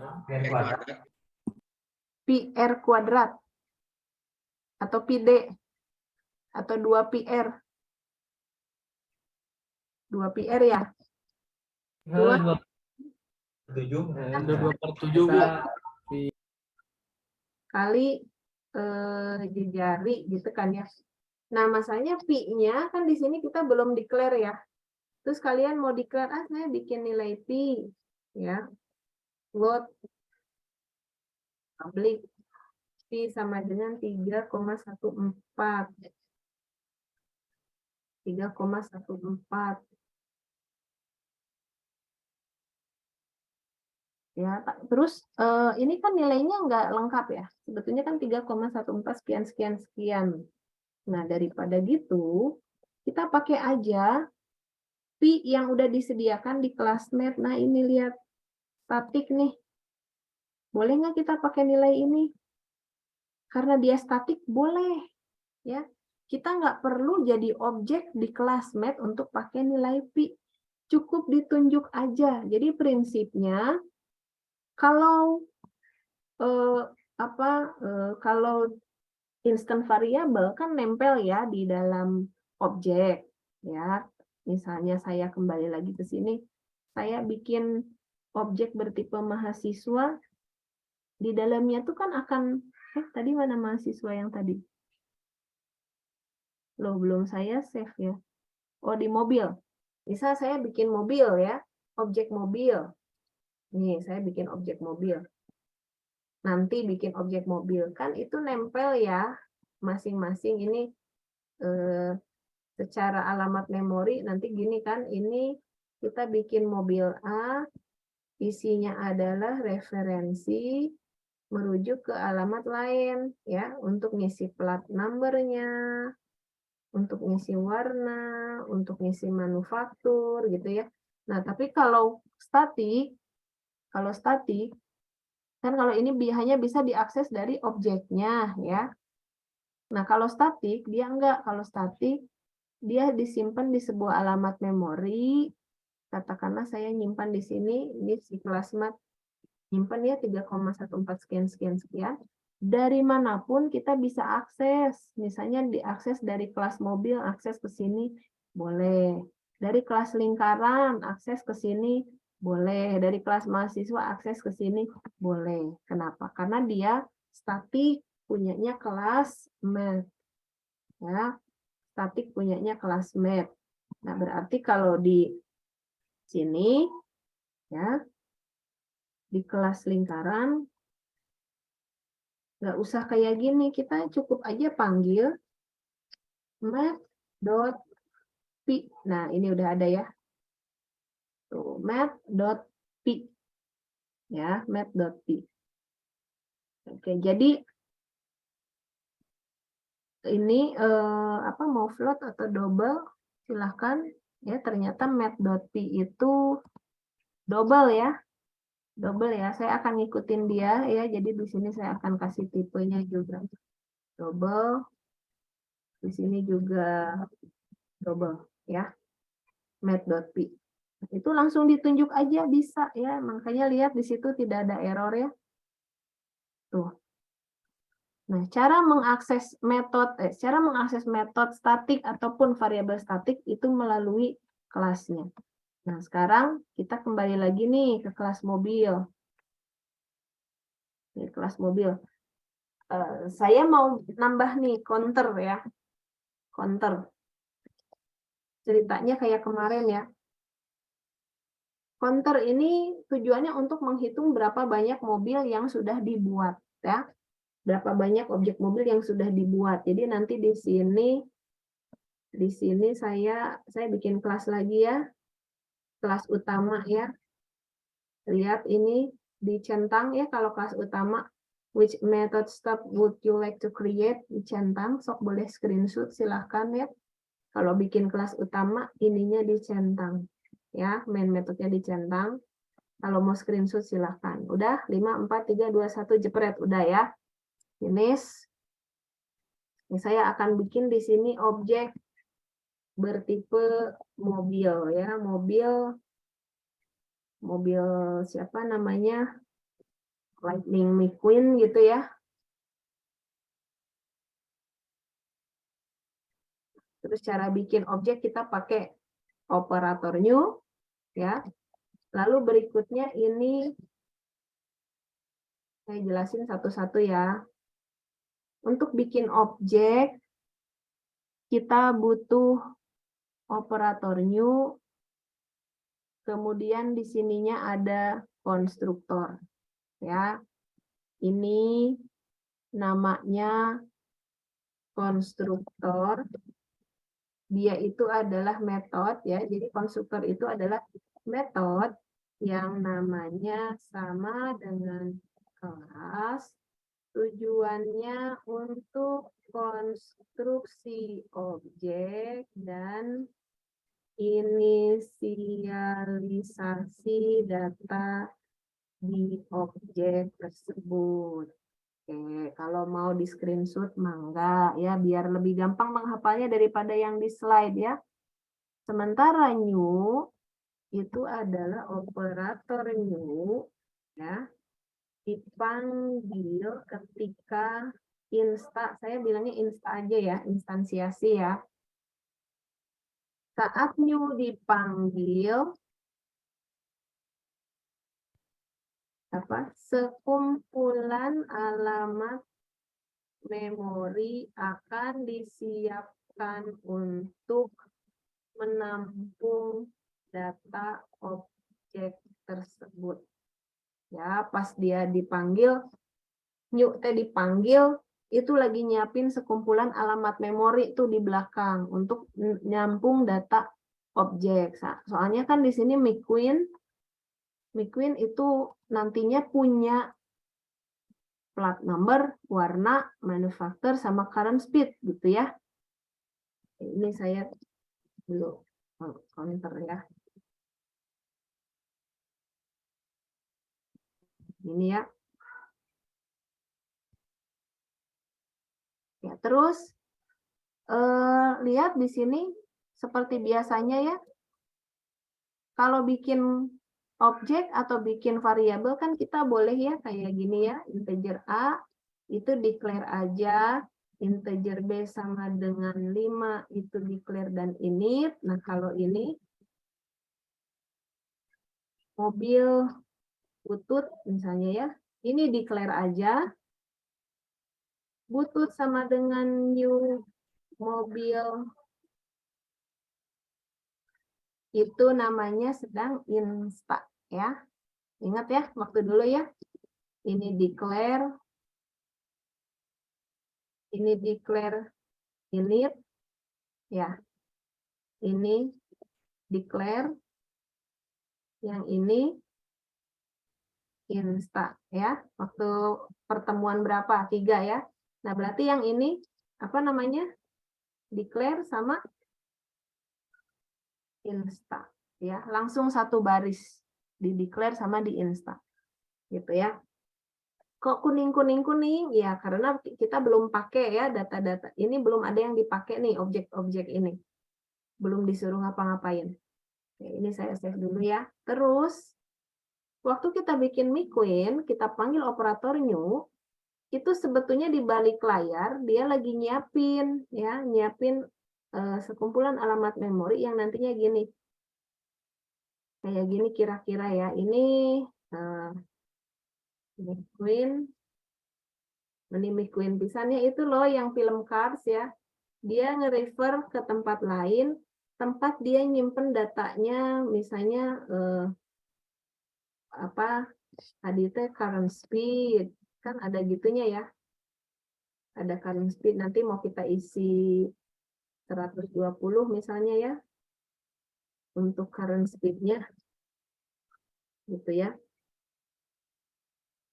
Pi R kuadrat. Atau pi D. Atau 2 pi R. 2 pi R ya? 2 2/7, Bu. kali jejari gitu kan ya. Nah, masalahnya pi-nya kan di sini kita belum declare ya. Terus kalian mau declare, saya bikin nilai pi ya. Float public pi sama dengan 3,14. 3,14. Ya, terus ini kan nilainya nggak lengkap ya. Sebetulnya kan 3,14 sekian sekian sekian. Nah, daripada gitu, kita pakai aja pi yang udah disediakan di classmate. Nah, ini lihat statik nih. Boleh nggak kita pakai nilai ini? Karena dia statik, boleh. Ya, kita nggak perlu jadi objek di classmate untuk pakai nilai pi. Cukup ditunjuk aja. Jadi prinsipnya, kalau kalau instant variable kan nempel ya di dalam objek ya. Misalnya saya kembali lagi ke sini, saya bikin objek bertipe mahasiswa, di dalamnya tuh kan akan tadi mana mahasiswa yang tadi? Loh, belum saya save ya. Oh, di mobil. Misal saya bikin mobil ya, objek mobil. Nih, saya bikin objek mobil. Nanti bikin objek mobil kan itu nempel ya, masing-masing ini secara alamat memori nanti gini kan, ini kita bikin mobil A, isinya adalah referensi merujuk ke alamat lain ya, untuk ngisi plat number-nya, untuk ngisi warna, untuk ngisi manufaktur gitu ya. Nah, tapi kalau statik kan kalau ini hanya bisa diakses dari objeknya ya. Nah, kalau statik dia enggak. Kalau statik dia disimpan di sebuah alamat memori. Katakanlah saya nyimpan di sini, ini si classmate nyimpan ya 3,14 sekian sekian sekian. Dari manapun kita bisa akses. Misalnya diakses dari kelas mobil, akses ke sini boleh. Dari kelas lingkaran akses ke sini boleh, dari kelas mahasiswa akses ke sini boleh. Kenapa? Karena dia statik punyanya kelas math. Ya, statik punyanya kelas math. Nah, berarti kalau di sini ya, di kelas lingkaran nggak usah kayak gini, kita cukup aja panggil math.p. Nah, ini udah ada ya. Tuh, math.p. Ya, math.p. Oke, jadi ini apa mau float atau double silahkan ya, ternyata math.p itu double ya. Double ya. Saya akan ngikutin dia ya. Jadi di sini saya akan kasih tipenya juga double. Di sini juga double ya. Math.p. Itu langsung ditunjuk aja bisa ya. Makanya lihat di situ tidak ada error ya. Tuh. Nah, cara mengakses metode statik ataupun variabel statik itu melalui kelasnya. Nah, sekarang kita kembali lagi nih ke kelas mobil. Ini kelas mobil. Saya mau nambah nih counter ya. Counter. Ceritanya kayak kemarin ya. Counter ini tujuannya untuk menghitung berapa banyak mobil yang sudah dibuat ya. Berapa banyak objek mobil yang sudah dibuat. Jadi nanti di sini saya bikin kelas lagi ya. Kelas utama ya. Lihat ini dicentang ya kalau kelas utama. Which method step would you like to create? Dicentang, sok boleh screenshot silahkan ya. Kalau bikin kelas utama ininya dicentang. Ya, main metodenya dicentang. Kalau mau screenshot silahkan. Udah 5, 4, 3, 2, 1 jepret. Udah ya. Finish. Ini saya akan bikin di sini objek bertipe mobil ya, mobil siapa namanya, Lightning McQueen gitu ya. Terus cara bikin objek kita pakai operator new ya. Lalu berikutnya ini saya jelasin satu-satu ya. Untuk bikin objek kita butuh operator new. Kemudian di sininya ada konstruktor. Ya, ini namanya konstruktor. Dia itu adalah metode ya. Jadi konstruktor itu adalah metode yang namanya sama dengan kelas. Tujuannya untuk konstruksi objek dan inisialisasi data di objek tersebut. Oke, kalau mau di screenshot mangga ya, biar lebih gampang menghafalnya daripada yang di slide ya. Sementara new itu adalah operator new ya, dipanggil ketika saya bilangnya insta aja ya, instansiasi ya. Saat new dipanggil, sekumpulan alamat memori akan disiapkan untuk menampung data objek tersebut. Ya, pas dia dipanggil, new dipanggil, itu lagi nyiapin sekumpulan alamat memori tuh di belakang untuk nyampung data objek. Soalnya kan di sini McQueen itu nantinya punya plat number, warna, manufacturer, sama current speed gitu ya. Ini saya dulu counter ya. Ini ya. Ya, terus lihat di sini seperti biasanya ya. Kalau bikin objek atau bikin variabel kan kita boleh ya kayak gini ya, integer A itu declare aja integer B sama dengan 5 itu declare dan init. Nah, kalau ini mobil butut misalnya ya, ini declare aja. Butut sama dengan new mobil itu namanya sedang insta ya. Ingat ya, waktu dulu ya. Ini declare init ya. Ini declare, yang ini insta ya. Waktu pertemuan berapa? 3 ya. Nah, berarti yang ini apa namanya? Declare sama insta ya. Langsung satu baris di declare sama di insta. Gitu ya. Kok kuning-kuning-kuning? Ya, karena kita belum pakai ya data-data. Ini belum ada yang dipakai nih, objek-objek ini. Belum disuruh ngapa-ngapain. Oke, ini saya save dulu ya. Terus, waktu kita bikin MiQueen, kita panggil operator new, itu sebetulnya di balik layar, dia lagi nyiapin, ya, nyiapin sekumpulan alamat memori yang nantinya gini. Kayak gini kira-kira ya. Ini MiQueen. MiQueen pisannya itu loh yang film Cars ya. Dia nge-refer ke tempat lain, tempat dia nyimpen datanya, misalnya tadi itu current speed, kan ada gitunya ya. Ada current speed, nanti mau kita isi 120 misalnya ya, untuk current speed-nya, gitu ya.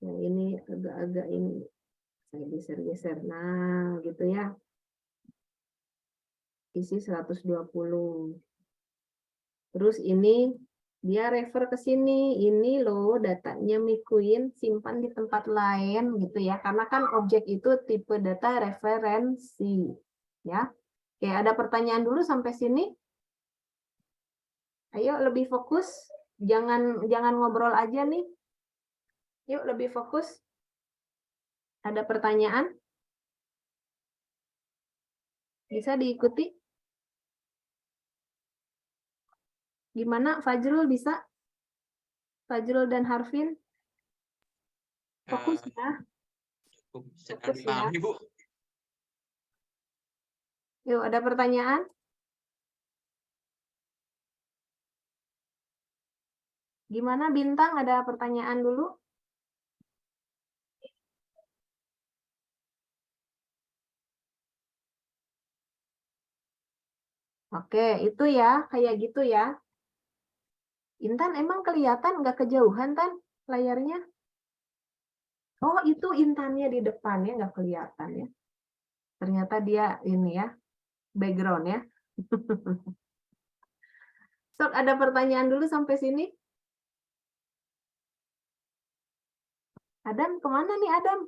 Yang ini agak-agak ini, saya geser-geser, nah gitu ya. Isi 120. Terus ini dia refer ke sini, ini loh datanya MiQueen simpan di tempat lain gitu ya, karena kan objek itu tipe data referensi ya. Oke, ada pertanyaan dulu sampai sini? Ayo lebih fokus, jangan ngobrol aja nih. Yuk lebih fokus. Ada pertanyaan? Bisa diikuti? Gimana Fajrul bisa? Fajrul dan Harvin? Fokus ya. Fokus ya. Dipahami, Bu. Yuk, ada pertanyaan? Gimana Bintang? Ada pertanyaan dulu? Oke, itu ya, kayak gitu ya. Intan emang kelihatan nggak kejauhan, Tan, layarnya? Oh, itu Intannya di depan ya, nggak kelihatan ya. Ternyata dia ini ya, background ya. Sok, ada pertanyaan dulu sampai sini? Adam, kemana nih Adam?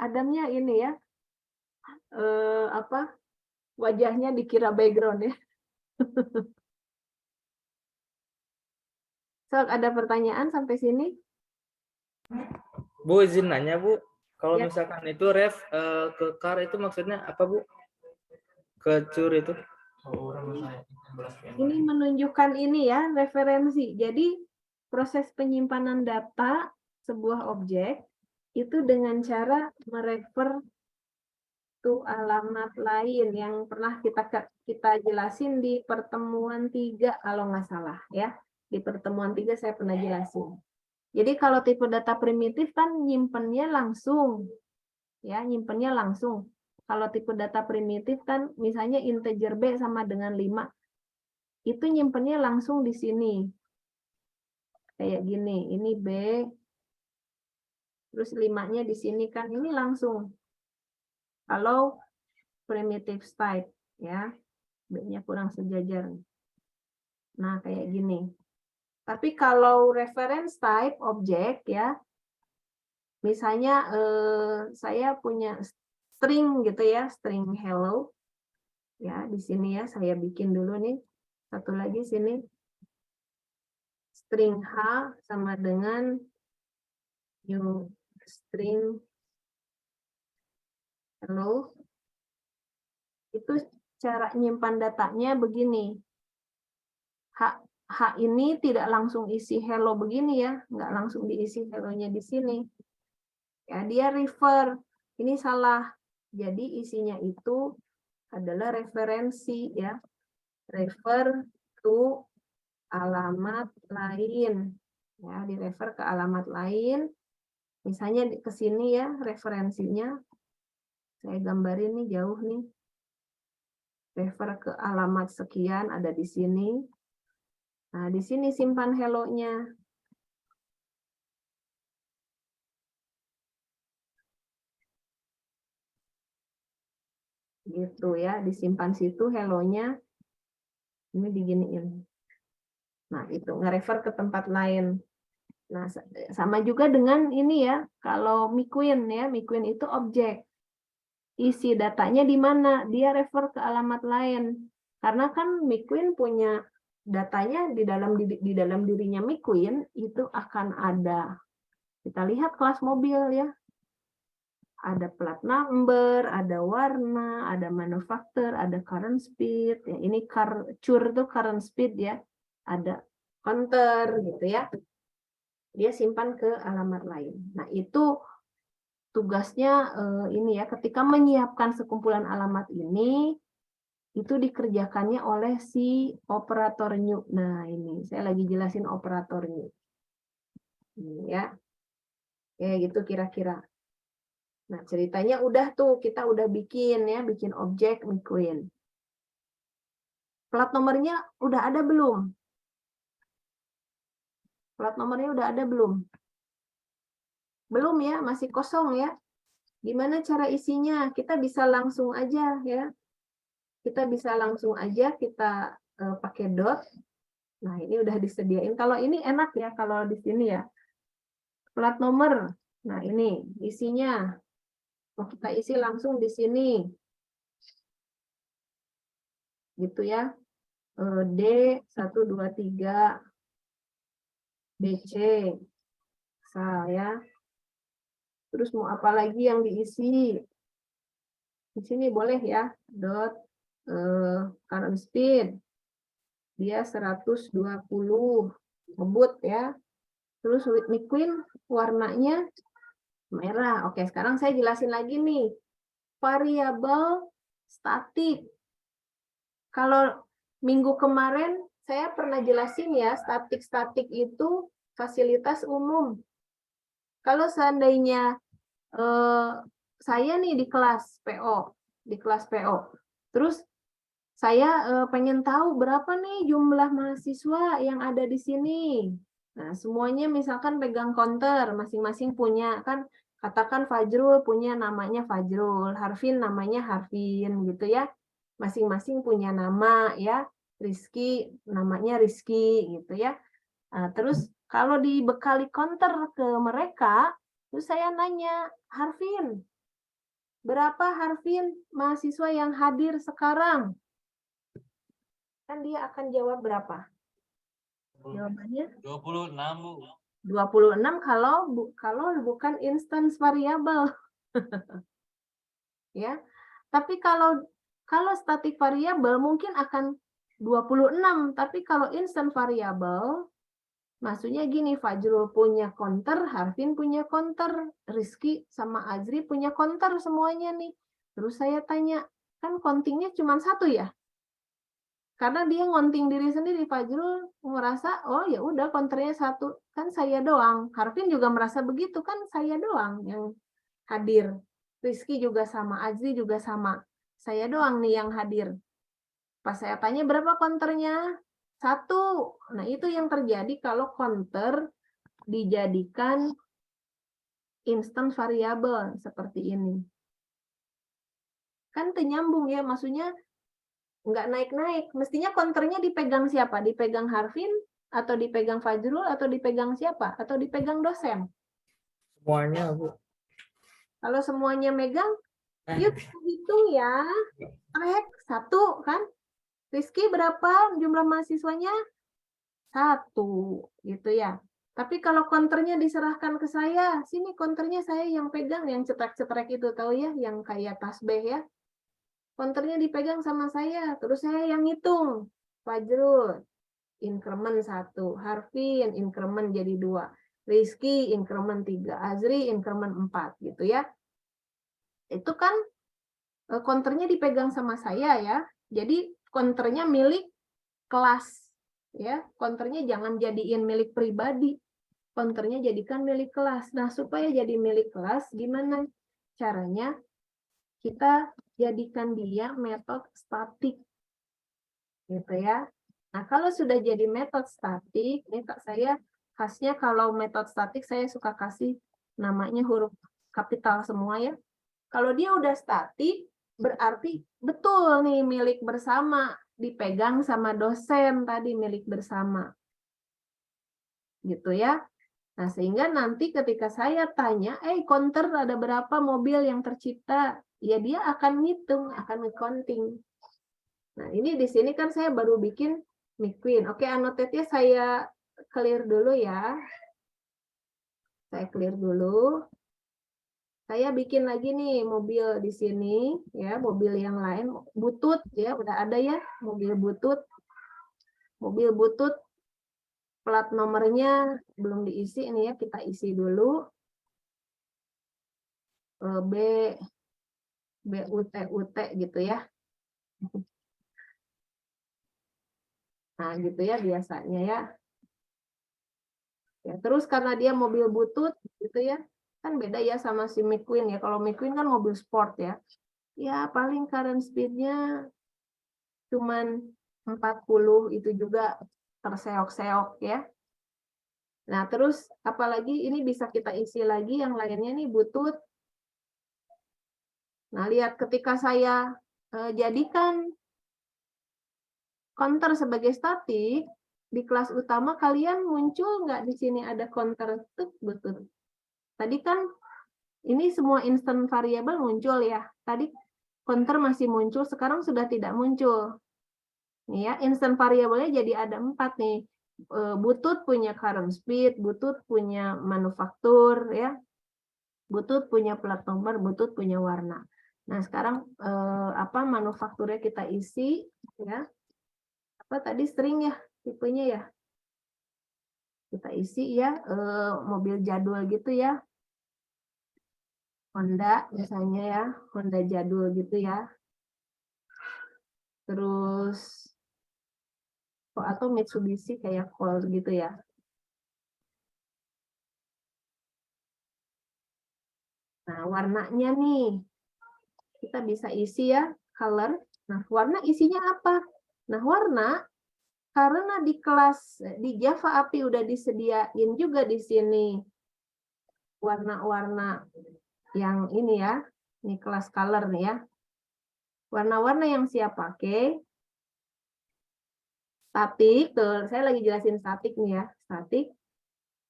Adamnya ini ya, wajahnya dikira background ya. Sok, ada pertanyaan sampai sini? Bu, izin nanya, Bu. Kalau Ya. misalkan itu ref ke car itu maksudnya apa, Bu? Ke cur itu? Ini menunjukkan ini ya, referensi. Jadi, proses penyimpanan data sebuah objek itu dengan cara merefer to alamat lain yang pernah kita jelasin di pertemuan 3 kalau nggak salah ya. Di pertemuan 3 saya pernah jelasin. Jadi kalau tipe data primitif kan nyimpennya langsung. Ya, nyimpennya langsung. Kalau tipe data primitif kan misalnya integer B sama dengan 5. Itu nyimpennya langsung di sini. Kayak gini, ini B, terus 5-nya di sini kan, ini langsung. Kalau primitive type, ya, B-nya kurang sejajar. Nah, kayak gini. Tapi kalau reference type objek, ya, misalnya saya punya string gitu ya, string hello. Ya, di sini ya, saya bikin dulu nih. Satu lagi sini. String H sama dengan new string hello. Itu cara nyimpan datanya begini. H ini tidak langsung isi hello begini ya, nggak langsung diisi hello-nya di sini. Ya, dia refer. Ini salah. Jadi isinya itu adalah referensi ya. Refer to alamat lain. Ya, direfer ke alamat lain. Misalnya ke sini ya referensinya. Saya gambarin nih jauh nih. Refer ke alamat sekian ada di sini. Nah, di sini simpan hello-nya. Gitu ya, disimpan situ hello-nya. Ini diginiin. Nah, itu nge-refer ke tempat lain. Nah, sama juga dengan ini ya, kalau MiQueen ya, MiQueen itu objek. Isi datanya di mana? Dia refer ke alamat lain. Karena kan MiQueen punya datanya di dalam dirinya MiQueen itu akan ada. Kita lihat kelas mobil ya. Ada plat number, ada warna, ada manufaktur, ada current speed. Ya, ini CUR itu current speed ya. Ada counter gitu ya. Dia simpan ke alamat lain. Nah, itu tugasnya ini ya, ketika menyiapkan sekumpulan alamat ini, itu dikerjakannya oleh si operator new. Nah, ini saya lagi jelasin operator new. Ini ya. Kayak gitu kira-kira. Nah, ceritanya udah tuh, kita udah bikin ya, bikin objek MiQueen. Plat nomornya udah ada belum? Plat nomornya udah ada belum? Belum ya, masih kosong ya. Gimana cara isinya? Kita bisa langsung aja ya. Kita bisa langsung aja kita pakai dot. Nah, ini udah disediain. Kalau ini enak ya, kalau di sini ya. Plat nomor. Nah, ini isinya. Mau kita isi langsung di sini. Gitu ya. D123 BC. Saya. Terus mau apa lagi yang diisi? Di sini boleh ya. Dot current speed. Dia 120 ngebut ya. Terus MiQueen warnanya merah. Oke, sekarang saya jelasin lagi nih. Variabel statik. Kalau minggu kemarin saya pernah jelasin ya, statik-statik itu fasilitas umum. Kalau seandainya saya nih di kelas PO, terus saya pengen tahu berapa nih jumlah mahasiswa yang ada di sini. Nah, semuanya misalkan pegang counter, masing-masing punya, kan katakan Fajrul punya namanya Fajrul, Harvin namanya Harvin gitu ya. Masing-masing punya nama ya, Rizky namanya Rizky gitu ya. Nah, terus kalau dibekali counter ke mereka, terus saya nanya, Harvin, berapa Harvin mahasiswa yang hadir sekarang? Kan dia akan jawab berapa? Jawabannya 26, Bu. 26 kalau bukan instance variabel. Ya. Tapi kalau static variabel mungkin akan 26, tapi kalau instant variabel maksudnya gini, Fajrul punya counter, Harvin punya counter, Rizky sama Azri punya counter semuanya nih. Terus saya tanya, kan countingnya cuma satu ya? Karena dia ngonting diri sendiri, Fajrul merasa, oh ya udah counternya satu, kan saya doang. Harvin juga merasa begitu, kan saya doang yang hadir. Rizky juga sama, Azri juga sama. Saya doang nih yang hadir. Pas saya tanya berapa counternya? Satu. Nah, itu yang terjadi kalau counter dijadikan instance variabel seperti ini. Kan ternyambung ya, maksudnya nggak naik-naik. Mestinya counternya dipegang siapa? Dipegang Harvin, atau dipegang Fajrul, atau dipegang siapa? Atau dipegang dosen? Semuanya, Bu. Kalau semuanya megang, yuk hitung ya. Track, satu kan? Rizky berapa jumlah mahasiswanya? Satu, gitu ya. Tapi kalau counternya diserahkan ke saya, sini counternya saya yang pegang, yang cetrek-cetrek itu, tahu ya, yang kayak tasbih ya. Counternya dipegang sama saya, terus saya yang ngitung. Fajrul, increment 1. Harvin, increment jadi 2. Rizky, increment 3. Azri, increment 4. Gitu ya. Itu kan counternya dipegang sama saya ya. Jadi counternya milik kelas. Ya, counternya jangan jadiin milik pribadi. Counternya jadikan milik kelas. Nah, supaya jadi milik kelas, gimana caranya? Kita jadikan dia metode statik. Gitu ya. Nah, kalau sudah jadi metode statik, ini Kak saya khasnya kalau metode statik saya suka kasih namanya huruf kapital semua ya. Kalau dia udah statik, berarti betul nih milik bersama, dipegang sama dosen tadi milik bersama. Gitu ya. Nah, sehingga nanti ketika saya tanya, counter ada berapa mobil yang tercipta? Ya dia akan ngitung, akan nge-counting. Nah, ini di sini kan saya baru bikin McQueen. Oke, annotate-nya saya clear dulu ya. Saya clear dulu. Saya bikin lagi nih mobil di sini, ya, mobil yang lain. Butut, ya, udah ada ya, mobil butut. Mobil butut, plat nomornya belum diisi, ini ya, kita isi dulu. BUT gitu ya. Nah, gitu ya biasanya ya. Ya, terus karena dia mobil butut gitu ya. Kan beda ya sama si McQueen ya. Kalau McQueen kan mobil sport ya. Ya, paling current speed-nya cuman 40, itu juga terseok-seok ya. Nah, terus apalagi ini bisa kita isi lagi yang lainnya nih butut. Nah, lihat ketika saya jadikan counter sebagai statik, di kelas utama kalian muncul nggak di sini ada counter butut. Tadi kan ini semua instant variable muncul ya. Tadi counter masih muncul, sekarang sudah tidak muncul. Nih ya, instant variable-nya jadi ada 4 nih. Butut punya current speed, butut punya manufaktur ya. Butut punya plat nomor, butut punya warna. Nah, sekarang manufakturnya kita isi ya. Apa tadi string ya tipenya ya, kita isi ya, mobil jadul gitu ya, Honda misalnya ya, Honda jadul gitu ya, terus atau Mitsubishi kayak Colt gitu ya. Nah, warnanya nih kita bisa isi ya, color. Nah, warna isinya apa? Nah, warna karena di kelas di Java API udah disediain juga di sini warna-warna yang ini ya, ini kelas color nih ya. Warna-warna yang siap pakai statik, tuh saya lagi jelasin statik nih ya, statik.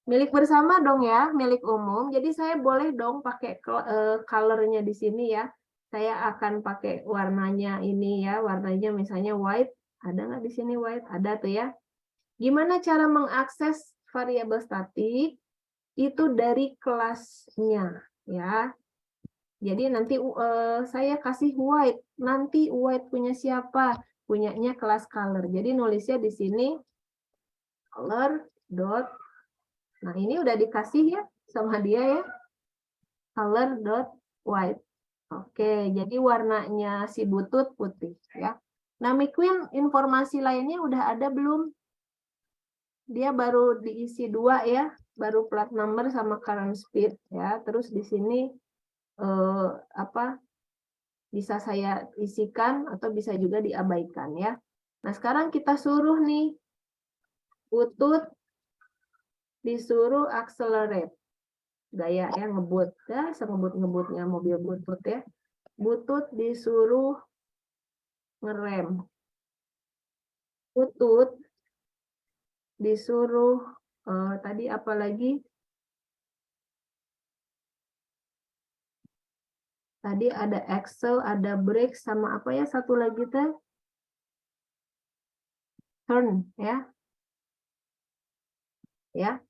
Milik bersama dong ya, milik umum. Jadi saya boleh dong pakai color-nya di sini ya. Saya akan pakai warnanya ini ya, warnanya misalnya white. Ada nggak di sini white? Ada tuh ya. Gimana cara mengakses variabel statik? Itu dari kelasnya ya. Jadi nanti saya kasih white. Nanti white punya siapa? Punyanya kelas color. Jadi nulisnya di sini color dot. Nah, ini udah dikasih ya sama dia ya. Color dot white. Oke, jadi warnanya si butut putih ya. Nah, McQueen informasi lainnya udah ada belum? Dia baru diisi 2 ya, baru plat number sama current speed ya. Terus di sini bisa saya isikan atau bisa juga diabaikan ya. Nah, sekarang kita suruh nih butut disuruh accelerate. Gaya ya, ngebut ya, sengebut-ngebutnya mobil butut ya. Butut disuruh ngerem. Butut disuruh tadi apa lagi? Tadi ada axle, ada brake, sama apa ya satu lagi teh? Turn ya. Ya.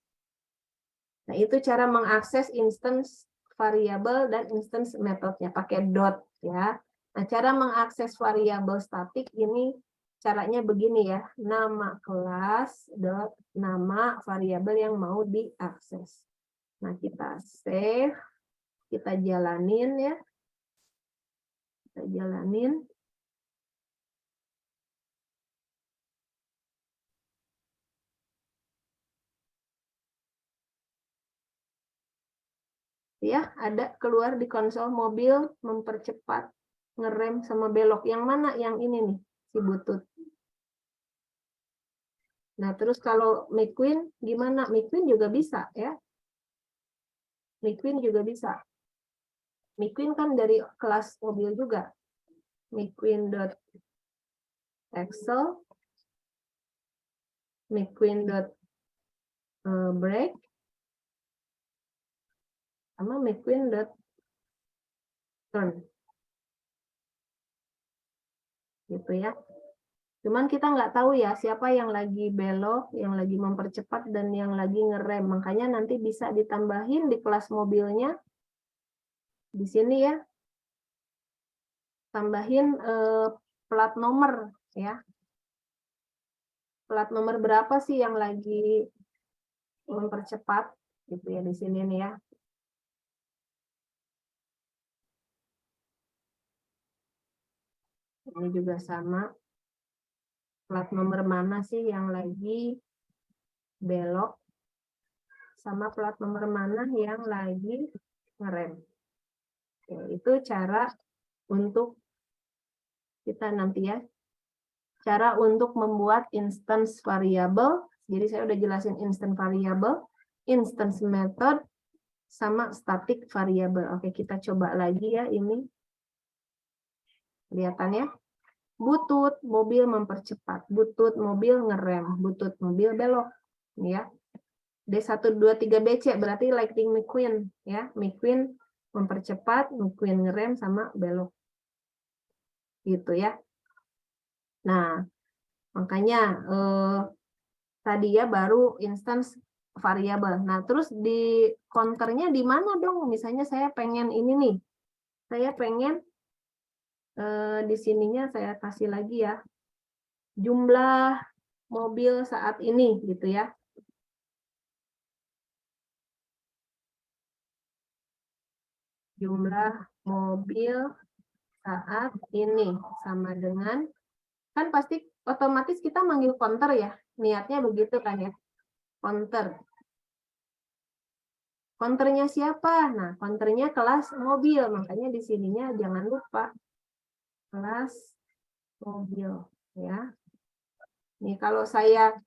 Nah, itu cara mengakses instance variable dan instance metodenya pakai dot ya. Nah, cara mengakses variabel statik ini caranya begini ya. Nama kelas dot nama variabel yang mau diakses. Nah, kita save, kita jalanin ya. Kita jalanin. Ya, ada keluar di konsol mobil mempercepat, ngerem sama belok. Yang mana? Yang ini nih, si butut. Nah, terus kalau McQueen gimana? McQueen juga bisa ya. McQueen juga bisa. McQueen kan dari kelas mobil juga. McQueen.Excel, McQueen.Brake, sama McQueen.Turn. Gitu ya. Cuman kita nggak tahu ya siapa yang lagi belok, yang lagi mempercepat, dan yang lagi ngerem. Makanya nanti bisa ditambahin di kelas mobilnya. Di sini ya. Tambahin plat nomor ya. Plat nomor berapa sih yang lagi mempercepat gitu ya di sini nih ya. Ini juga sama. Plat nomor mana sih yang lagi belok, sama plat nomor mana yang lagi ngerem. Oke, itu cara untuk kita nanti ya. Cara untuk membuat instance variable. Jadi saya udah jelasin instance variable, instance method, sama static variable. Oke, kita coba lagi ya ini. Kelihatan ya? Butut mobil mempercepat, butut mobil ngerem, butut mobil belok. Ini ya. D123BC berarti Lightning McQueen ya. McQueen mempercepat, McQueen ngerem sama belok. Gitu ya. Nah, makanya tadi ya baru instance variabel. Nah, terus di counternya di mana dong? Misalnya saya pengen ini nih. Saya pengen di sininya saya kasih lagi ya. Jumlah mobil saat ini gitu ya. Jumlah mobil saat ini sama dengan, kan pasti otomatis kita manggil counter ya. Niatnya begitu kan ya. Counter. Counternya siapa? Nah, counternya kelas mobil. Makanya di sininya jangan lupa kelas mobil ya. Nih kalau saya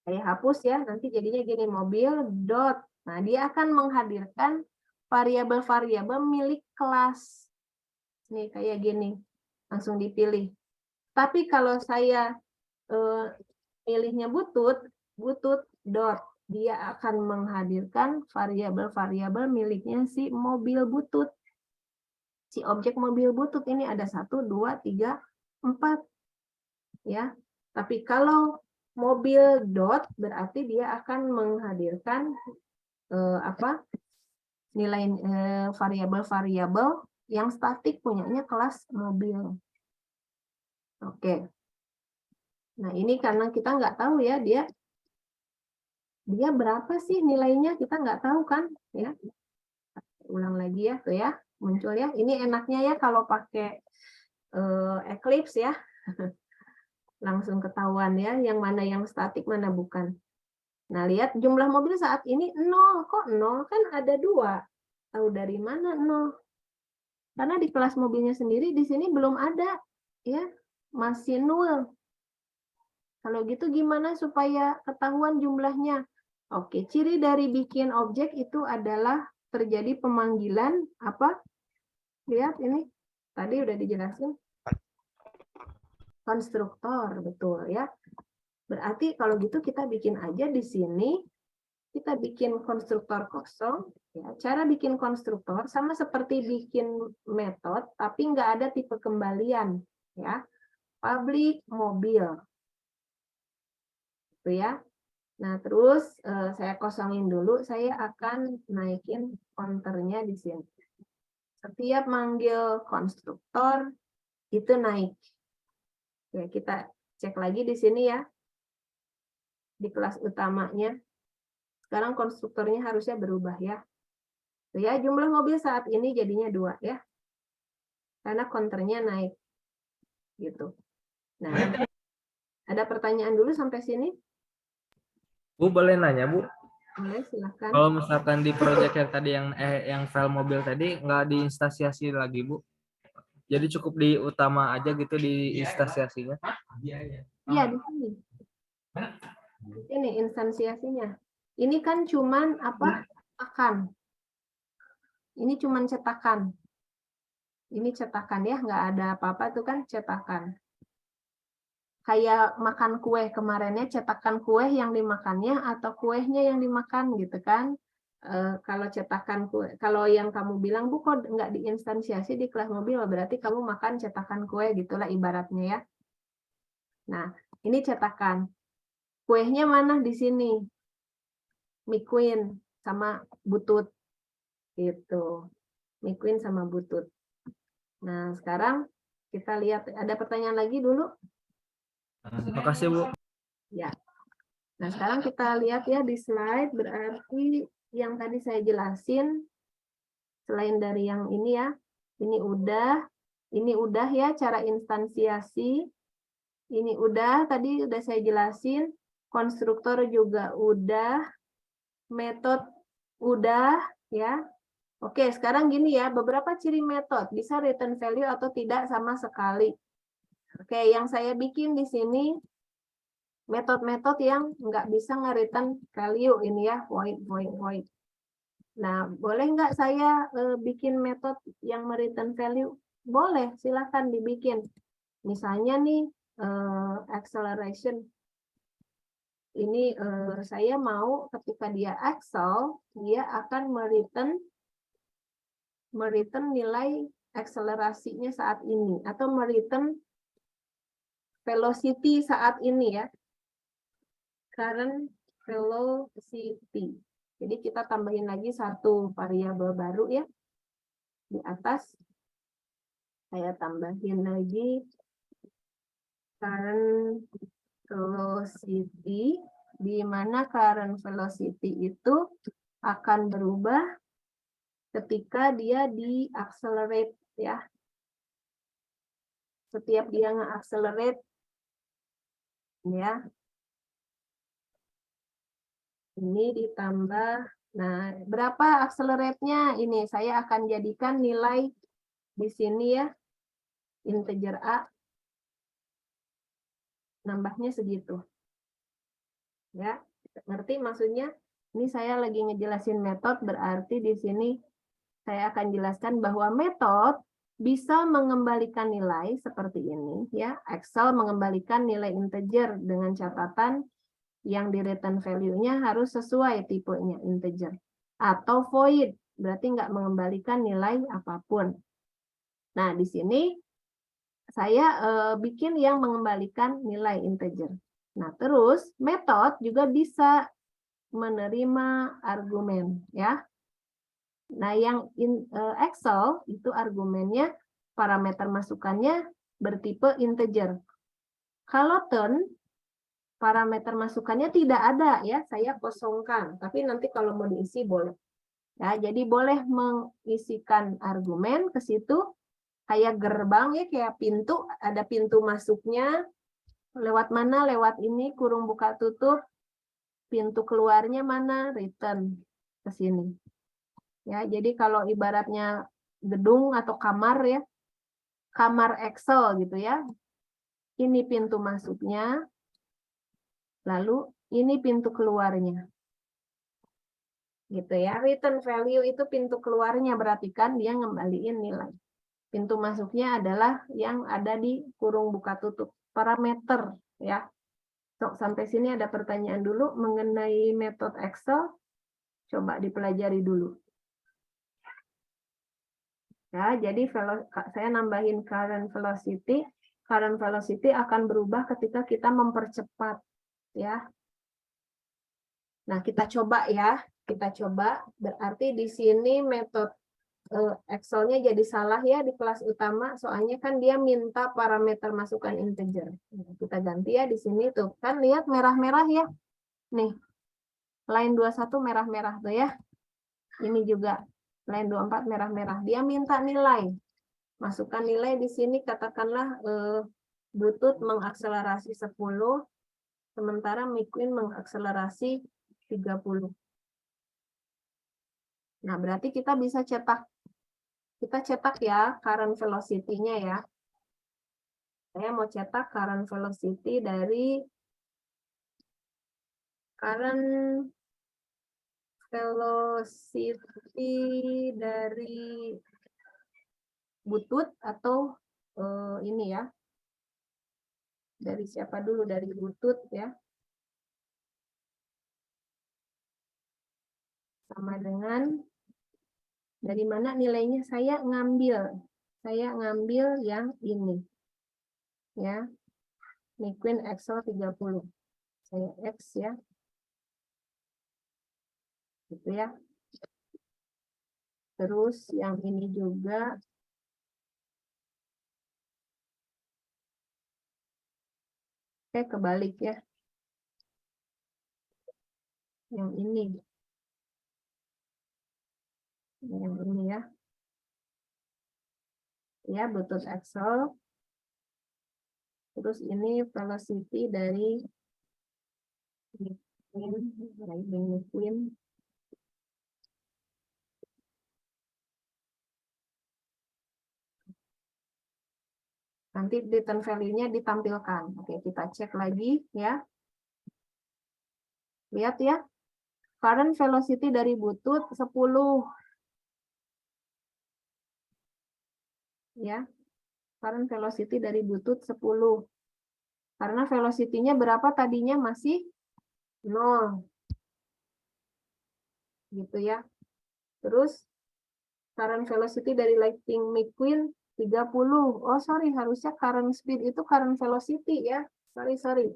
hapus ya, nanti jadinya gini, mobil dot. Nah, dia akan menghadirkan variabel-variabel milik kelas. Nih kayak gini. Langsung dipilih. Tapi kalau saya pilihnya butut dot, dia akan menghadirkan variabel-variabel miliknya si mobil butut. Si objek mobil butut ini ada 1, 2, 3, 4. Ya. Tapi kalau mobil dot berarti dia akan menghadirkan nilai variabel-variabel yang statik punyanya kelas mobil. Oke. Nah, ini karena kita nggak tahu ya dia berapa sih nilainya, kita nggak tahu kan ya. Ulang lagi ya, tuh ya, muncul ya. Ini enaknya ya kalau pakai Eclipse ya. Langsung ketahuan ya, yang mana yang statik, mana bukan. Nah, lihat jumlah mobil saat ini 0. Kok 0? Kan ada 2. Tahu dari mana 0? Karena di kelas mobilnya sendiri di sini belum ada. Ya, masih 0. Kalau gitu gimana supaya ketahuan jumlahnya? Oke, ciri dari bikin objek itu adalah terjadi pemanggilan apa? Lihat ini. Tadi udah dijelasin. Konstruktor, betul ya. Berarti kalau gitu kita bikin aja di sini, kita bikin konstruktor kosong. Ya, cara bikin konstruktor sama seperti bikin metode, tapi nggak ada tipe kembalian. Ya, public mobil. Itu ya. Nah, terus saya kosongin dulu, saya akan naikin counternya di sini. Setiap manggil konstruktor itu naik. Ya, kita cek lagi di sini ya. Di kelas utamanya. Sekarang konstruktornya harusnya berubah ya. Ya, jumlah mobil saat ini jadinya 2 ya. Karena counternya naik. Gitu. Nah, ada pertanyaan dulu sampai sini? Bu boleh nanya Bu, Boleh, silakan. kalau misalkan di project yang tadi yang file mobil tadi nggak diinstansiasi lagi Bu, jadi cukup di utama aja gitu di instansiasinya. Iya, di sini. Di sini instansiasinya. Ini kan cuman apa? Cetakan. Ini cuman cetakan. Ini cetakan ya, nggak ada apa-apa tuh kan cetakan. Kayak makan kue kemarinnya, cetakan kue yang dimakannya atau kuenya yang dimakan gitu kan. Kalau cetakan kue, kalau yang kamu bilang Bu kok nggak diinstansiasi di kelas mobil, berarti kamu makan cetakan kue gitulah ibaratnya ya. Nah, ini cetakan. Kuenya mana di sini? McQueen sama butut gitu. McQueen sama butut. Nah, sekarang kita lihat ada pertanyaan lagi dulu. Terima kasih Bu. Ya. Nah, sekarang kita lihat ya di slide, berarti yang tadi saya jelasin, selain dari yang ini ya, ini udah ya cara instansiasi, ini udah, tadi udah saya jelasin, konstruktor juga udah, metode udah, ya. Oke, sekarang gini ya, beberapa ciri metode, bisa return value atau tidak sama sekali. Oke, yang saya bikin di sini, metode-metode yang nggak bisa nge-return value ini ya, void. Nah, boleh nggak saya bikin metode yang me-return value? Boleh, silakan dibikin. Misalnya nih, acceleration. Ini saya mau ketika dia Excel, dia akan me-return nilai akselerasinya saat ini, atau me-return velocity saat ini ya. Current velocity. Jadi kita tambahin lagi satu variabel baru ya. Di atas saya tambahin lagi current velocity, di mana current velocity itu akan berubah ketika dia di-accelerate ya. Setiap dia nge-accelerate ya. Ini ditambah, nah berapa accelerate-nya? Ini saya akan jadikan nilai di sini ya, integer A, nambahnya segitu. Ya, ngerti maksudnya? Ini saya lagi ngejelasin metode, berarti di sini saya akan jelaskan bahwa metode bisa mengembalikan nilai seperti ini ya. Excel mengembalikan nilai integer dengan catatan yang di return value-nya harus sesuai tipenya integer. Atau void, berarti nggak mengembalikan nilai apapun. Nah, di sini saya bikin yang mengembalikan nilai integer. Nah, terus metode juga bisa menerima argumen ya. Nah, yang Excel itu argumennya, parameter masukannya bertipe integer. Kalau turn, parameter masukannya tidak ada ya, saya kosongkan. Tapi nanti kalau mau diisi boleh. Ya, jadi boleh mengisikan argumen ke situ, kayak gerbang ya, kayak pintu, ada pintu masuknya, lewat mana, lewat ini, kurung buka tutup, pintu keluarnya mana, return ke sini. Ya, jadi kalau ibaratnya gedung atau kamar ya, kamar Excel gitu ya, ini pintu masuknya, lalu ini pintu keluarnya. Gitu ya. Return value itu pintu keluarnya, berarti kan dia ngembaliin nilai. Pintu masuknya adalah yang ada di kurung buka tutup. Parameter ya. So, sampai sini ada pertanyaan dulu mengenai metode Excel. Coba dipelajari dulu. Ya, jadi saya nambahin current velocity. Current velocity akan berubah ketika kita mempercepat ya. Nah, kita coba ya. Kita coba, berarti di sini metode Excel-nya jadi salah ya di kelas utama, soalnya kan dia minta parameter masukan integer. Nah, kita ganti ya di sini tuh. Kan lihat merah-merah ya. Nih, line 21 merah-merah tuh ya. Ini juga line 24 merah-merah. Dia minta nilai. Masukkan nilai di sini, katakanlah Bluetooth mengakselerasi 10, sementara MiQueen mengakselerasi 30. Nah, berarti kita bisa cetak. Kita cetak ya current velocity-nya ya. Saya mau cetak current velocity dari Bluetooth atau ini ya. Dari siapa dulu? Dari Bluetooth ya. Sama dengan dari mana nilainya? Saya ngambil yang ini. Ya. MiQueen Excel 30. Saya X ya. Gitu ya. Terus yang ini juga kebalik ya. Yang ini. Yang ini ya. Ya, Bluetooth Excel. Terus ini velocity dari MiQueen. Nanti return value-nya ditampilkan. Oke, kita cek lagi ya. Lihat ya. Current velocity dari Bluetooth 10. Ya. Current velocity dari Bluetooth 10. Karena velocity-nya berapa tadinya masih 0. Gitu ya. Terus current velocity dari Lightning MiQueen 30. Oh, sorry, harusnya current speed itu current velocity ya. Sorry.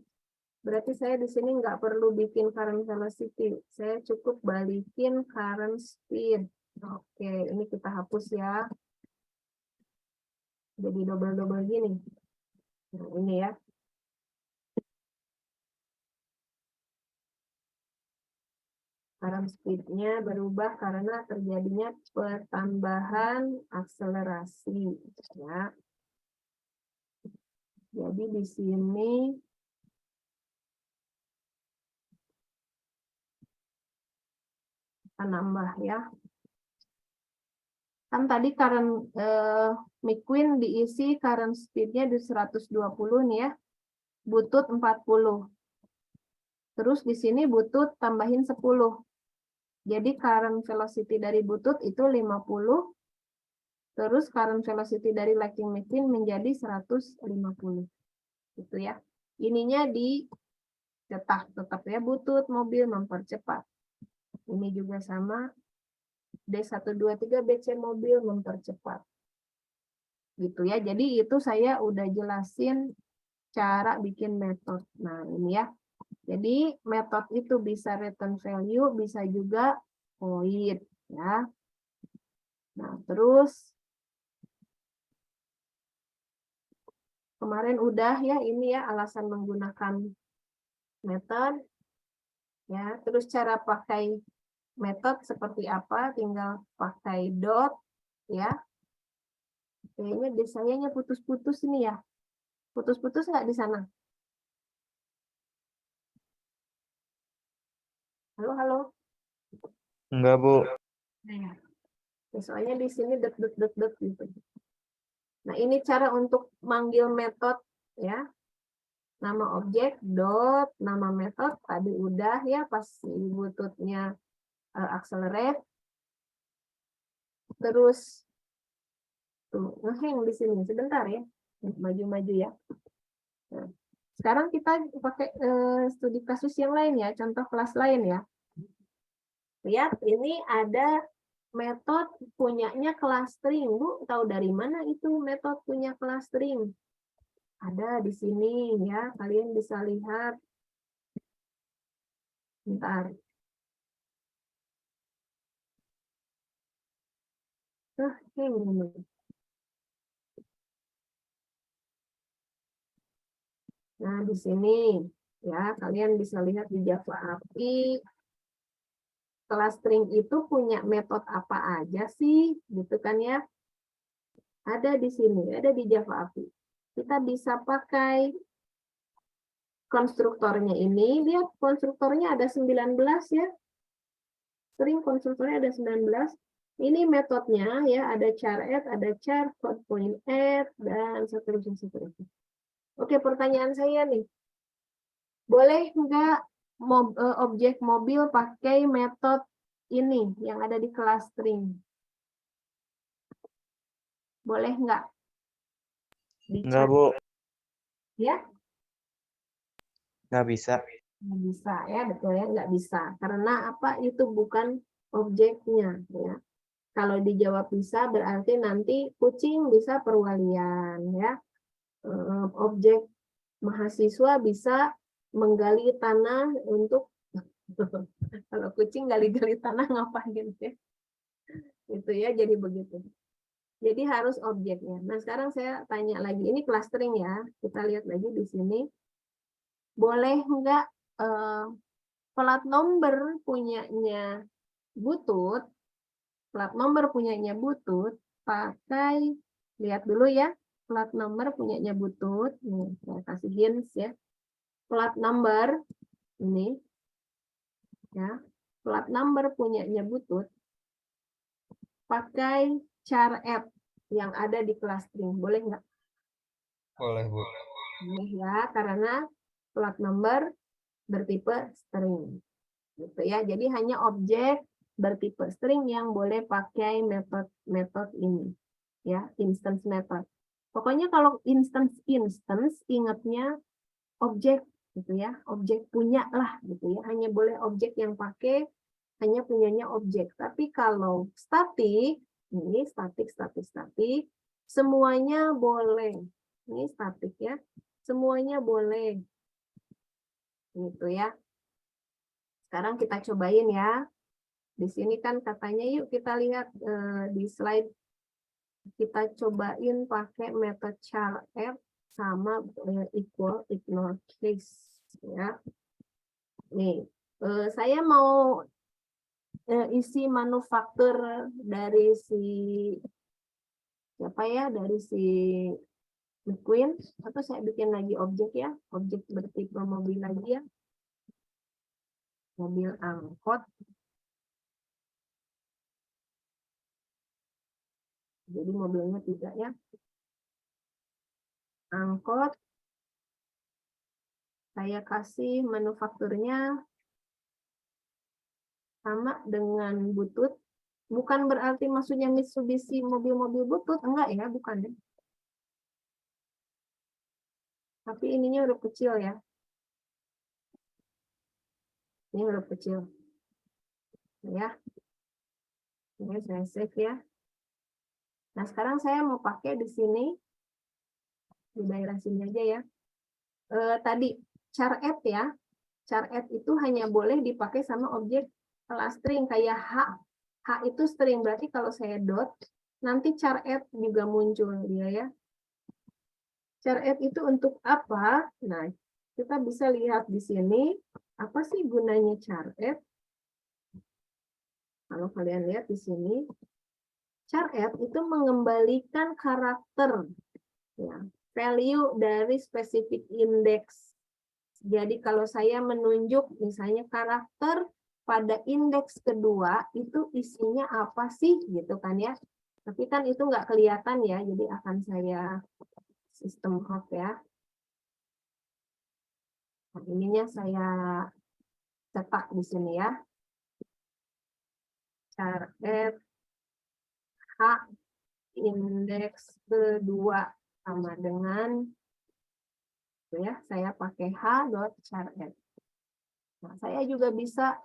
Berarti saya di sini nggak perlu bikin current velocity. Saya cukup balikin current speed. Oke, ini kita hapus ya. Jadi double-double gini. Nah, ini ya. Current speed-nya berubah karena terjadinya pertambahan akselerasi. Ya. Jadi di sini kita nambah ya. Kan tadi current MiQueen diisi current speed-nya di 120 nih ya. Bluetooth 40. Terus di sini Bluetooth tambahin 10. Jadi current velocity dari Bluetooth itu 50. Terus current velocity dari Lightning McQueen menjadi 150. Gitu ya. Ininya dicetak tetap ya, Bluetooth mobil mempercepat. Ini juga sama. D123 BC mobil mempercepat. Gitu ya. Jadi itu saya udah jelasin cara bikin metode. Nah, ini ya. Jadi metode itu bisa return value, bisa juga void ya. Nah, terus kemarin udah ya ini ya alasan menggunakan metode ya. Terus cara pakai metode seperti apa? Tinggal pakai dot ya. Kayaknya desanya putus-putus ini ya. Putus-putus nggak di sana? Halo. Enggak, Bu. Nah, soalnya di sini dot gitu. Nah, ini cara untuk manggil metode ya. Nama objek dot nama metode tadi udah ya pas Bluetooth-nya accelerate. Terus tuh ngehang di sini sebentar ya. Maju-maju ya. Nah, sekarang kita pakai studi kasus yang lain ya, contoh kelas lain ya. Lihat, ini ada metode punyanya clustering. Bu, tahu dari mana itu metode punya clustering? Ada di sini ya, kalian bisa lihat. Bentar. Nah, di sini ya kalian bisa lihat di Java API kelas string itu punya metode apa aja sih, gitu kan ya? Ada di sini, ada di Java API. Kita bisa pakai konstruktornya ini, lihat konstruktornya ada 19 ya. String konstruktornya ada 19. Ini metodenya ya, ada char add, ada char code point add, dan seterusnya. Oke, pertanyaan saya nih. Boleh nggak objek mobil pakai metode ini yang ada di kelas string? Boleh nggak? Enggak, Bu. Ya, Nggak bisa. nggak bisa ya, betul ya, nggak bisa. Karena apa? Itu bukan objeknya ya. Kalau dijawab bisa, berarti nanti kucing bisa perwalian ya. Objek mahasiswa bisa menggali tanah untuk kalau kucing gali-gali tanah ngapain ya? Itu ya, jadi begitu. Jadi harus objeknya. Nah, sekarang saya tanya lagi, ini clustering ya. Kita lihat lagi di sini. Boleh nggak plat nomor punyanya butut, pakai, lihat dulu ya, plat nomor punyanya butut. Nih, saya kasih hints ya. Plat nomor ini, ya, plat nomor punyanya butut, pakai char add yang ada di kelas string. Boleh nggak? Boleh, Bu. Boleh ya, karena plat nomor bertipe string. Gitu ya. Jadi hanya objek bertipe string yang boleh pakai metode ini. Ya, instance method. Pokoknya kalau instance ingatnya objek gitu ya. Objek punya lah gitu ya. Hanya boleh objek yang pakai hanya punyanya objek. Tapi kalau statik, ini statik, semuanya boleh. Ini statik ya. Semuanya boleh. Gitu ya. Sekarang kita cobain ya. Di sini kan katanya yuk kita lihat di slide. Kita cobain pakai metode char add sama equal ignore case ya. Nih, saya mau isi manufaktur dari si siapa ya, dari si McQueen, atau saya bikin lagi objek ya, objek bertipe mobil lagi ya, mobil angkot. Jadi mobilnya tidak ya, angkot. Saya kasih manufakturnya sama dengan butut. Bukan berarti maksudnya Mitsubishi mobil-mobil butut, enggak ya, bukan ya. Tapi ininya huruf kecil ya. Ini huruf kecil. Ya. Ini saya save ya. Nah, sekarang saya mau pakai di sini, di daerah sini aja ya. Tadi char add ya. Char add itu hanya boleh dipakai sama objek kelas string kayak H. H itu string, berarti kalau saya dot, nanti char add juga muncul dia ya. Char add itu untuk apa? Nah, kita bisa lihat di sini, apa sih gunanya char add? Kalau kalian lihat di sini, char add itu mengembalikan karakter, ya, value dari spesifik indeks. Jadi kalau saya menunjuk misalnya karakter pada indeks kedua, itu isinya apa sih gitu kan ya. Tapi kan itu nggak kelihatan ya, jadi akan saya sistem hop ya. Nah, ininya saya cetak di sini ya. Char add H indeks kedua sama dengan ya, saya pakai h.char add. Nah, saya juga bisa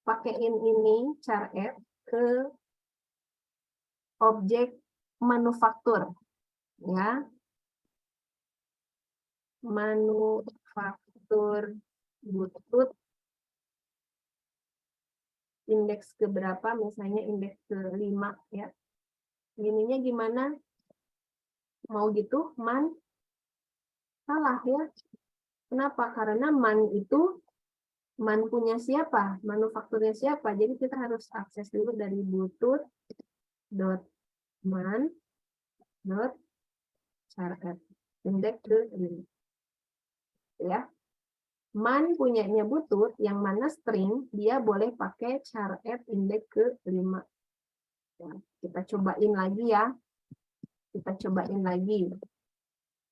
pakaiin ini char add ke objek manufaktur ya. Manufaktur butut indeks keberapa, misalnya indeks ke-5 ya. Ininya gimana? Mau gitu, man? Salah ya. Kenapa? Karena man itu man punya siapa? Manufakturnya siapa? Jadi kita harus akses dulu dari butut dot man dot char@. Indeks ke 5. Ya. Man punyanya butut, yang mana string, dia boleh pakai char@, indeks ke 5. Ya, kita cobain lagi ya. Kita cobain lagi.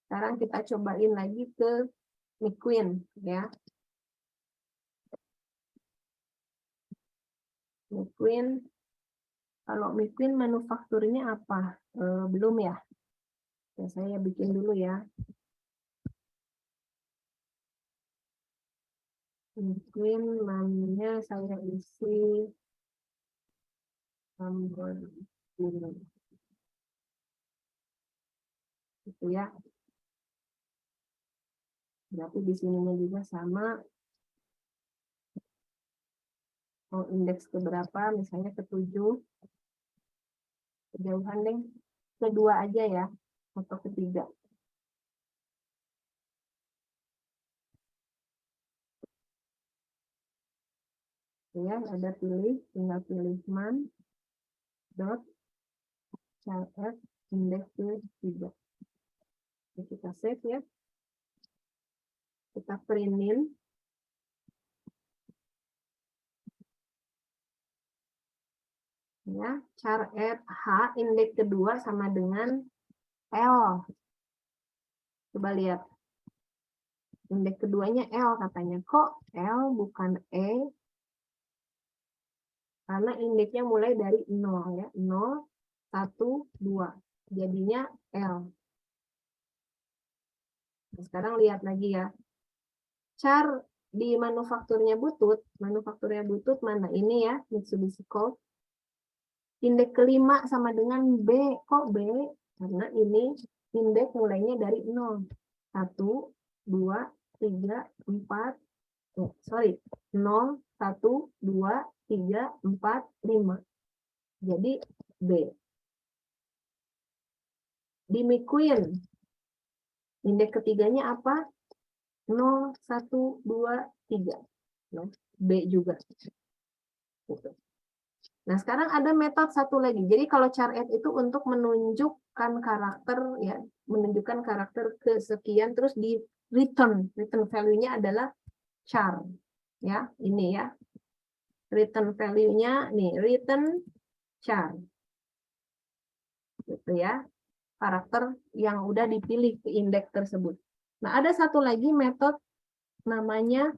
Sekarang kita cobain lagi ke McQueen ya. McQueen, kalau McQueen manufakturnya apa? Belum ya? Ya, saya bikin dulu ya. McQueen namanya saya isi Lamborghini. Gitu ya. Berarti di sininya juga sama. Mau indeks ke berapa? Misalnya ke 7. Kejauhan deh. Kedua aja ya. Atau ketiga. Ya, ada pilih. Tinggal pilih man. Dot. Char@, indeks ke 3. Kita save ya. Kita printin. Ya, char@h indeks kedua sama dengan L. Coba lihat. Indeks keduanya L katanya. Kok L bukan E? Karena indeksnya mulai dari 0 ya. 0, 1, 2. Jadinya L. Nah, sekarang lihat lagi ya. Char di manufakturnya butut mana? Ini ya, Mitsubishi Colt. Indeks kelima sama dengan B. Kok B? Karena ini indeks mulainya dari 0. 1, 2, 3, 4. 0, 1, 2, 3, 4, 5. Jadi B. Di McQueen, indeks ketiganya apa? 0, 1, 2, 3. B juga. Nah, sekarang ada metode satu lagi. Jadi kalau char@, itu untuk menunjukkan karakter ya, menunjukkan karakter kesekian terus di return. Return value-nya adalah char. Ya, ini ya. Return value-nya nih, return char. Gitu ya. Karakter yang udah dipilih ke indeks tersebut. Nah, ada satu lagi metode namanya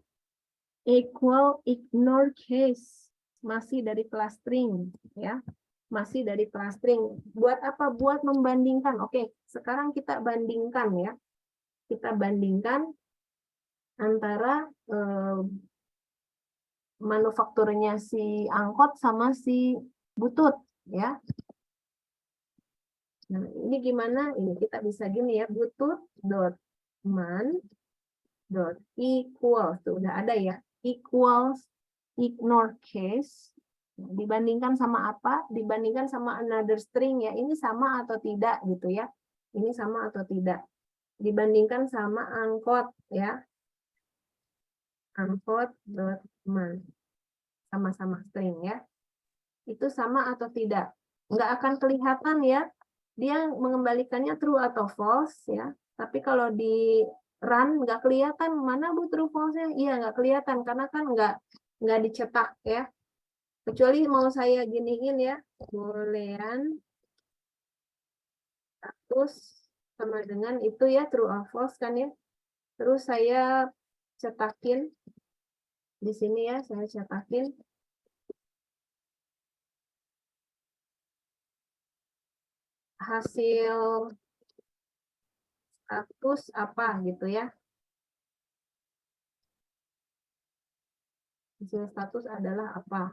equal ignore case. Masih dari kelas string ya. Masih dari kelas string. Buat apa? Buat membandingkan. Oke, sekarang kita bandingkan ya. Kita bandingkan antara manufakturnya si angkot sama si butut ya. Nah, ini gimana? Ini kita bisa gini ya, butut dot man dot equals, tuh udah ada ya, equals ignore case. Nah, dibandingkan sama apa? Dibandingkan sama another string ya. Ini sama atau tidak gitu ya. Ini sama atau tidak. Dibandingkan sama angkot ya. Angkot dot man. Sama-sama string ya. Itu sama atau tidak? Nggak akan kelihatan ya. Dia mengembalikannya true atau false ya. Tapi kalau di run nggak kelihatan mana bu true false-nya. Iya nggak kelihatan karena kan nggak dicetak ya. Kecuali mau saya giniin ya, boolean status sama dengan itu ya true or false kan ya. Terus saya cetakin di sini ya, saya cetakin hasil status apa gitu ya. Hasil status adalah apa?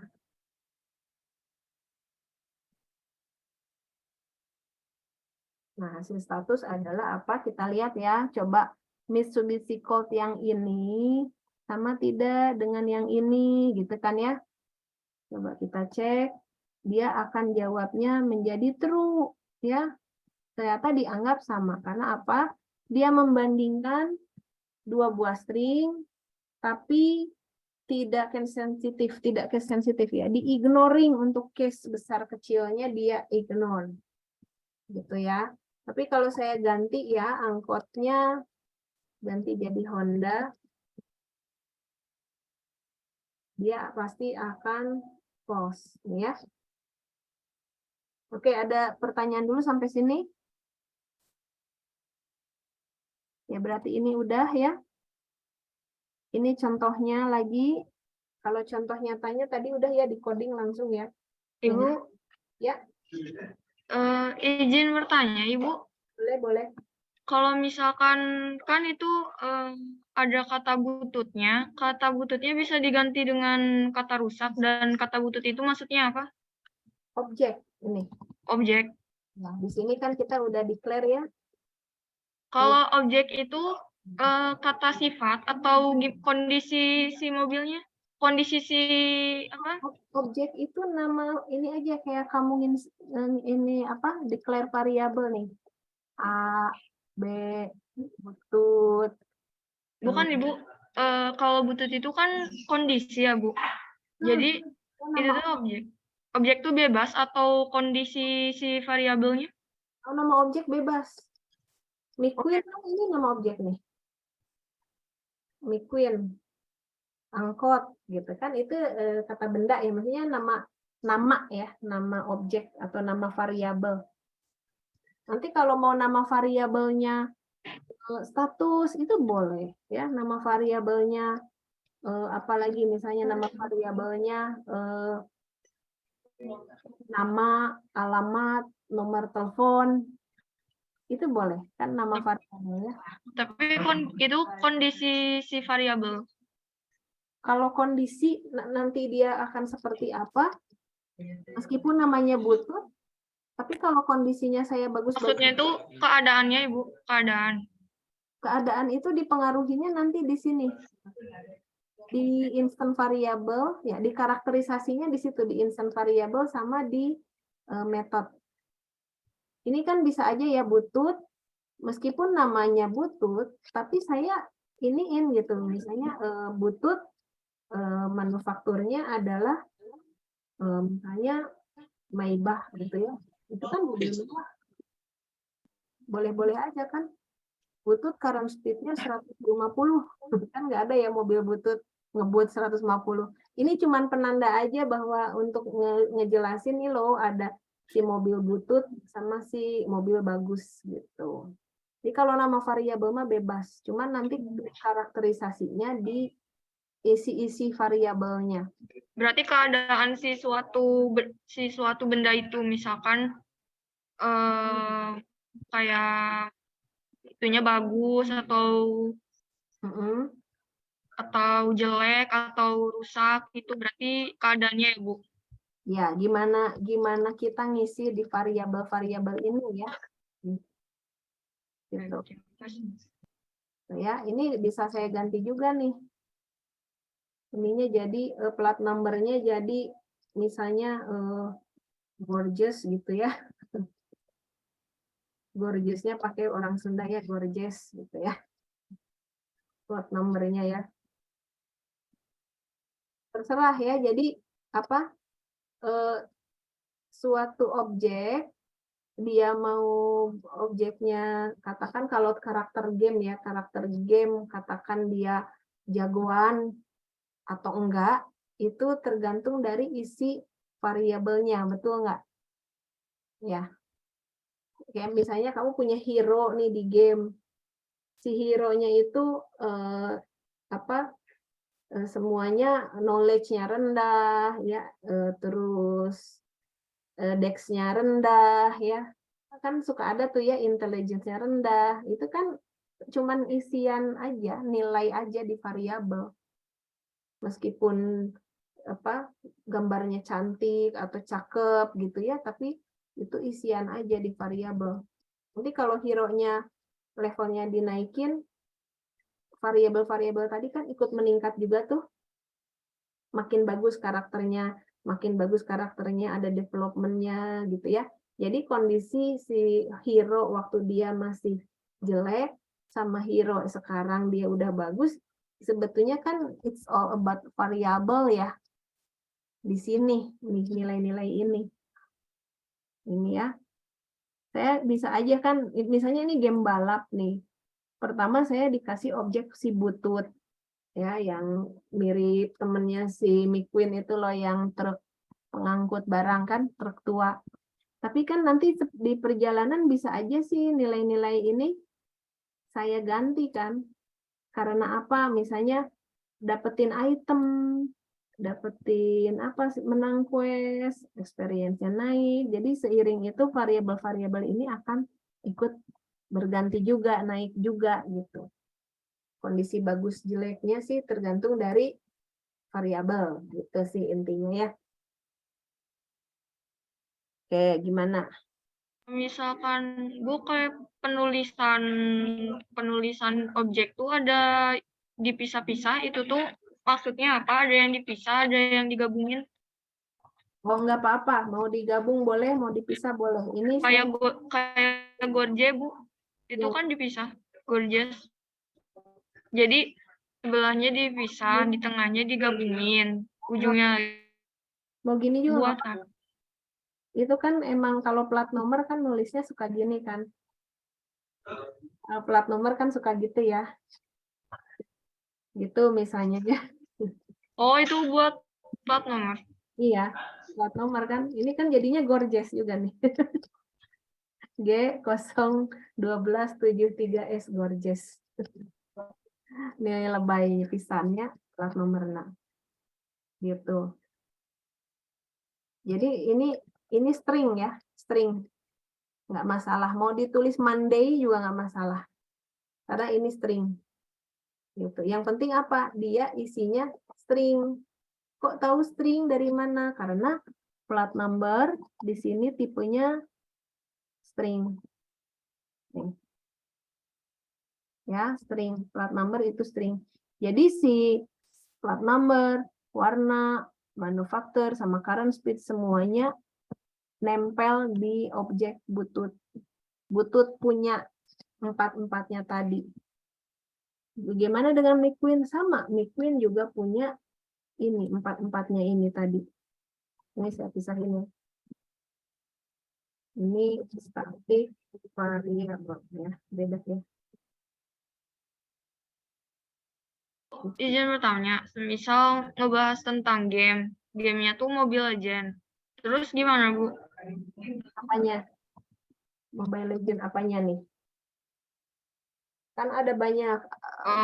Nah, hasil status adalah apa? Kita lihat ya. Coba Mitsubishi Colt yang ini sama tidak dengan yang ini, gitu kan ya. Coba kita cek. Dia akan jawabnya menjadi true. ya ternyata dianggap sama. Karena apa? Dia membandingkan dua buah string, tapi tidak case sensitif ya. Di-ignoring untuk case besar kecilnya dia ignore. Gitu ya. Tapi kalau saya ganti ya angkotnya ganti jadi Honda, dia pasti akan false ya. Oke, ada pertanyaan dulu sampai sini? Ya, berarti ini udah ya. Ini contohnya lagi. Kalau contoh nyatanya tadi udah ya di coding langsung ya. Ibu, Ya, izin bertanya, Ibu. boleh. Kalau misalkan kan itu ada kata bututnya bisa diganti dengan kata rusak, dan kata butut itu maksudnya apa? Objek ini. Objek. Nah, di sini kan kita udah declare ya. Kalau objek itu kata sifat atau kondisi si mobilnya? Kondisi si apa? Objek itu nama ini aja kayak kamu ini apa? Declare variabel nih. A, B, butut. Bukan, Ibu. Kalau butut itu kan kondisi ya, Bu. Jadi itu tuh objek. Objek tuh bebas atau kondisi si variabelnya? Nama objek bebas. McQueen kan ini nama objek nih. McQueen. Angkot gitu kan itu kata benda ya, maksudnya nama ya, nama objek atau nama variabel. Nanti kalau mau nama variabelnya status itu boleh ya, nama variabelnya apalagi misalnya nama variabelnya nama, alamat, nomor telepon, itu boleh kan nama variabelnya. Tapi itu kondisi si variabel. Kalau kondisi nanti dia akan seperti apa, meskipun namanya butut, tapi kalau kondisinya saya bagus. Maksudnya itu keadaannya, Ibu, keadaan. Keadaan itu dipengaruhinya nanti di sini. Di instant variable, ya di karakterisasinya di situ, di instant variable sama di method. Ini kan bisa aja ya butut, meskipun namanya butut, tapi saya iniin gitu, misalnya butut manufakturnya adalah misalnya Maybach gitu ya, itu kan mobil mewah, boleh-boleh aja kan. Butut current speed-nya 150, kan nggak ada ya mobil butut ngebut 150. Ini cuman penanda aja bahwa untuk ngejelasin nih loh ada si mobil butut sama si mobil bagus gitu. Jadi kalau nama variabel mah bebas, cuman nanti karakterisasinya di isi-isi variabelnya. Berarti keadaan si suatu benda itu misalkan kayak itunya bagus atau jelek atau rusak, itu berarti keadaannya ya, Bu. Ya, gimana kita ngisi di variabel-variabel ini ya. Gitu. Ya, ini bisa saya ganti juga nih. Ininya jadi plat numbernya jadi misalnya gorgeous gitu ya. Gorgeousnya pakai orang Sunda ya, gorgeous gitu ya. Plat numbernya ya. Terserah ya, jadi apa? Suatu objek, dia mau objeknya, katakan kalau karakter game ya, karakter game katakan dia jagoan atau enggak, itu tergantung dari isi variabelnya, betul enggak? Ya. Kayak misalnya kamu punya hero nih di game. Si hero-nya itu semuanya knowledge-nya rendah ya, terus dex-nya rendah ya. Kan suka ada tuh ya intelligence-nya rendah. Itu kan cuman isian aja, nilai aja di variabel. Meskipun gambarnya cantik atau cakep gitu ya, tapi itu isian aja di variabel. Nanti kalau hero-nya levelnya dinaikin, variabel-variabel tadi kan ikut meningkat juga tuh. Makin bagus karakternya, ada development-nya gitu ya. Jadi kondisi si hero waktu dia masih jelek sama hero sekarang dia udah bagus, sebetulnya kan it's all about variable ya. Di sini nih nilai-nilai ini. Ini ya. Saya bisa aja kan misalnya ini game balap nih. Pertama saya dikasih objek si butut ya yang mirip temennya si McQueen itu loh yang truk pengangkut barang kan, truk tua. Tapi kan nanti di perjalanan bisa aja sih nilai-nilai ini saya ganti kan. Karena apa? Misalnya dapetin item, dapetin apa sih, menang quest, experience-nya naik. Jadi seiring itu variabel-variabel ini akan ikut berganti juga, naik juga gitu. Kondisi bagus jeleknya sih tergantung dari variabel gitu sih intinya ya. Oke, gimana? Misalkan Bu kayak penulisan objek tuh ada dipisah-pisah, itu tuh maksudnya apa? Ada yang dipisah, ada yang digabungin. Oh, nggak apa-apa, mau digabung boleh, mau dipisah boleh. Ini saya Kayak Gorje Bu, itu Ya. kan dipisah, Gorjes. Jadi sebelahnya dipisah, di tengahnya digabungin, ujungnya mau gini juga buat nggak apa-apa. apa? Itu kan emang kalau plat nomor kan nulisnya suka gini kan. Kalau plat nomor kan suka gitu ya. Gitu misalnya ya. Oh, itu buat plat nomor. Iya, plat nomor kan. Ini kan jadinya Gorgeous juga nih. G01273S Gorgeous. Nilai lebay pisannya plat nomor 6. Gitu. Jadi ini string ya, string. Nggak masalah. Mau ditulis Monday juga nggak masalah. Karena ini string. Gitu. Yang penting apa? Dia isinya string. Kok tahu string dari mana? Karena plat number di sini tipenya string. Nih. Ya, string. Plat number itu string. Jadi si plat number, warna, manufaktur, sama current speed semuanya nempel di objek butut. Butut punya empat-empatnya tadi. Bagaimana dengan McQueen? Sama, McQueen juga punya ini, empat-empatnya ini tadi. Ini saya pisahin ya. Ini static variable ya, beda ya. Izin bertanya, semisal ngebahas tentang game, gamenya tuh Mobile Legends. Terus gimana, Bu? Apanya? Mobile Legend apanya nih? Kan ada banyak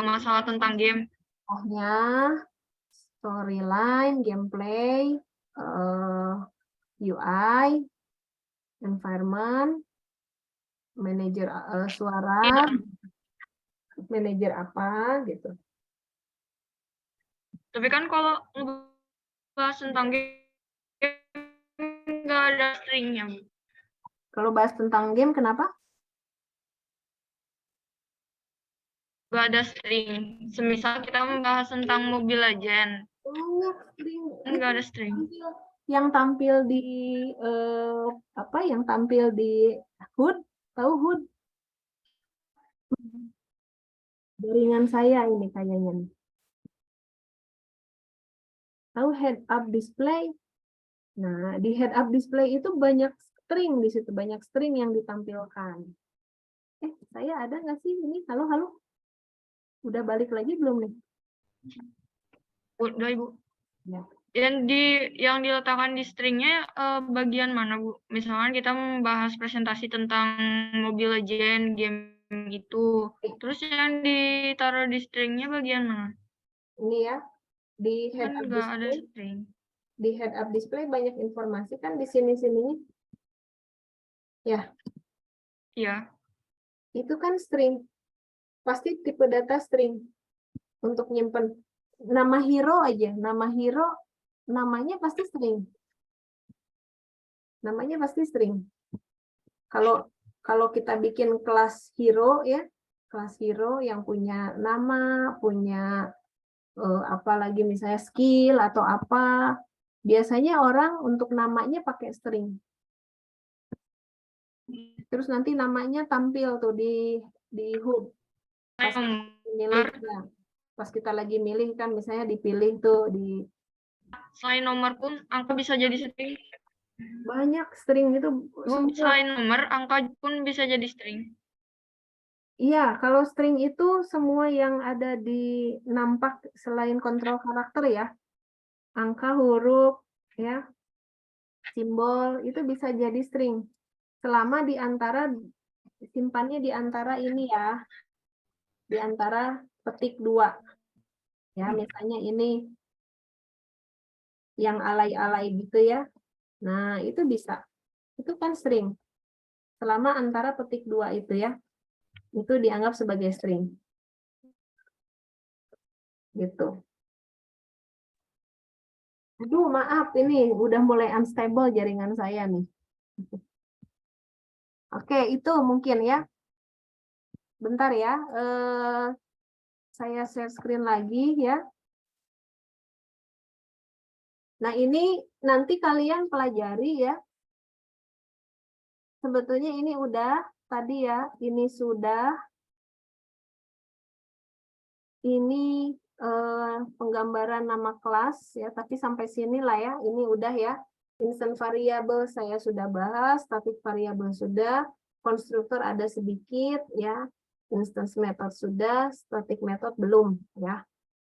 Masalah tentang game. contohnya, storyline, gameplay, UI, environment, manajer suara, manajer apa gitu. Tapi kan kalau ngebahas tentang game, nggak ada stringnya, Bu. Kalau bahas tentang game, kenapa? Nggak ada string. Semisal kita membahas tentang Mobile Legends, Banyak string. nggak ada string. Yang tampil di apa? Yang tampil di HUD, tahu HUD? Jaringan saya ini kayaknya nih. Tahu head up display? Nah, di head up display itu banyak string di situ, banyak string yang ditampilkan. Saya ada nggak sih ini? Halo, halo. Udah balik lagi belum nih? Udah, Ibu. Ya. Yang diletakkan di stringnya bagian mana, Bu? Misalkan kita membahas presentasi tentang Mobile Legends, game itu. Terus yang ditaruh di stringnya bagian mana? Ini ya, di head Kan up nggak ada display. string. Di head up display banyak informasi kan di sini-sininya. Ya, Iya. itu kan string. Pasti tipe data string untuk nyimpen nama hero aja, nama hero namanya pasti string. Namanya pasti string. Kalau kita bikin kelas hero ya, kelas hero yang punya nama, punya apalagi misalnya skill atau apa, biasanya orang untuk namanya pakai string. Terus nanti namanya tampil tuh di HUD. Pas milih, ya. Pas kita lagi milih kan misalnya dipilih tuh di Selain nomor pun angka bisa jadi string. banyak string itu Bu, semua. selain nomor, angka pun bisa jadi string. Iya, kalau string itu semua yang ada di nampak selain kontrol karakter ya. Angka, huruf, ya, simbol itu bisa jadi string. Selama di antara simpannya di antara ini ya. Di antara petik 2. Ya, misalnya ini yang alay-alay gitu ya. Nah, itu bisa. Itu kan string. Selama antara petik 2 itu ya. Itu dianggap sebagai string. Gitu. Aduh, maaf ini udah mulai unstable jaringan saya nih. Oke, itu mungkin ya. Bentar ya. Saya share screen lagi ya. Nah, ini nanti kalian pelajari ya. Sebetulnya ini udah tadi ya, ini sudah. Ini penggambaran nama kelas ya, tapi sampai sini lah ya. Ini udah ya. Instant variable saya sudah bahas, static variable sudah, konstruktor ada sedikit ya. Instance method sudah, static method belum ya.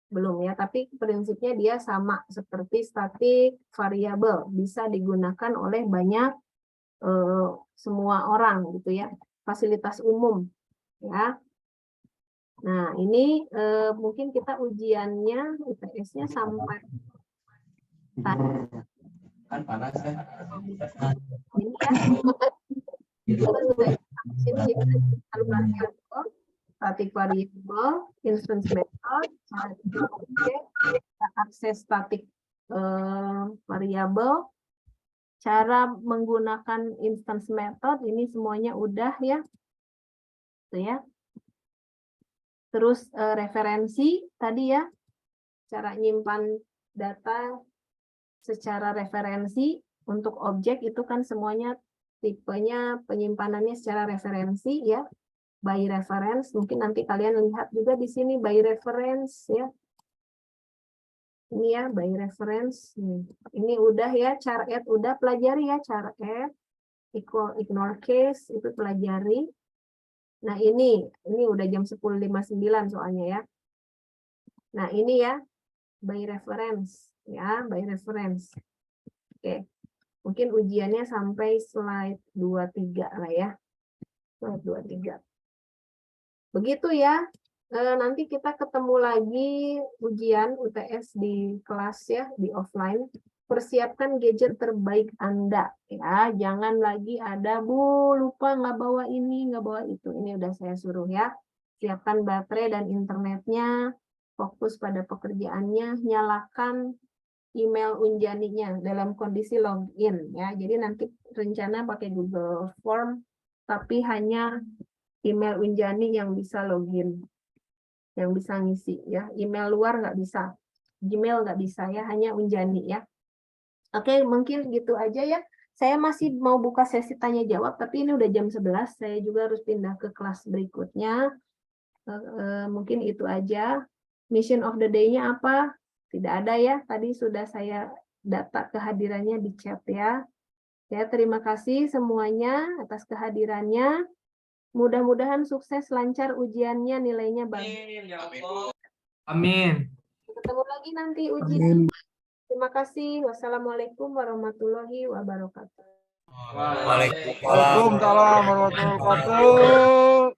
Belum ya, tapi prinsipnya dia sama seperti static variable, bisa digunakan oleh banyak semua orang gitu ya. Fasilitas umum ya. Nah, ini mungkin kita ujiannya UTS-nya sampai Kan panas kan. ini ya. Static variable, instance method, akses static variable, cara menggunakan instance method, ini semuanya udah ya. Tuh ya. Terus referensi tadi ya, cara nyimpan data secara referensi untuk objek itu kan semuanya tipenya penyimpanannya secara referensi ya, by reference. Mungkin nanti kalian lihat juga di sini by reference ya. Ini ya by reference. Ini udah ya, char add udah pelajari ya, char add, ignore case itu pelajari. Nah, ini udah jam 10.59 soalnya ya. Nah, ini ya by reference ya, by reference. Oke. Mungkin ujiannya sampai slide 23 lah ya. Slide 23. Begitu ya. Nanti kita ketemu lagi ujian UTS di kelas ya, di offline. Persiapkan gadget terbaik Anda ya, jangan lagi ada Bu lupa nggak bawa ini nggak bawa itu, ini udah saya suruh ya. Siapkan baterai dan internetnya, fokus pada pekerjaannya, nyalakan email Unjaninya dalam kondisi login ya. Jadi nanti rencana pakai Google Form tapi hanya email Unjani yang bisa login, yang bisa ngisi ya. Email luar nggak bisa, Gmail nggak bisa ya, hanya Unjani ya. Oke, mungkin gitu aja ya. Saya masih mau buka sesi tanya jawab, tapi ini udah jam 11. Saya juga harus pindah ke kelas berikutnya. Mungkin itu aja. Mission of the day-nya apa? Tidak ada ya. Tadi sudah saya data kehadirannya di chat ya. Ya, terima kasih semuanya atas kehadirannya. Mudah-mudahan sukses, lancar ujiannya, nilainya bagus. Amin. Ketemu lagi nanti ujian. Terima kasih. Wassalamualaikum warahmatullahi wabarakatuh. Waalaikumsalam warahmatullahi wabarakatuh.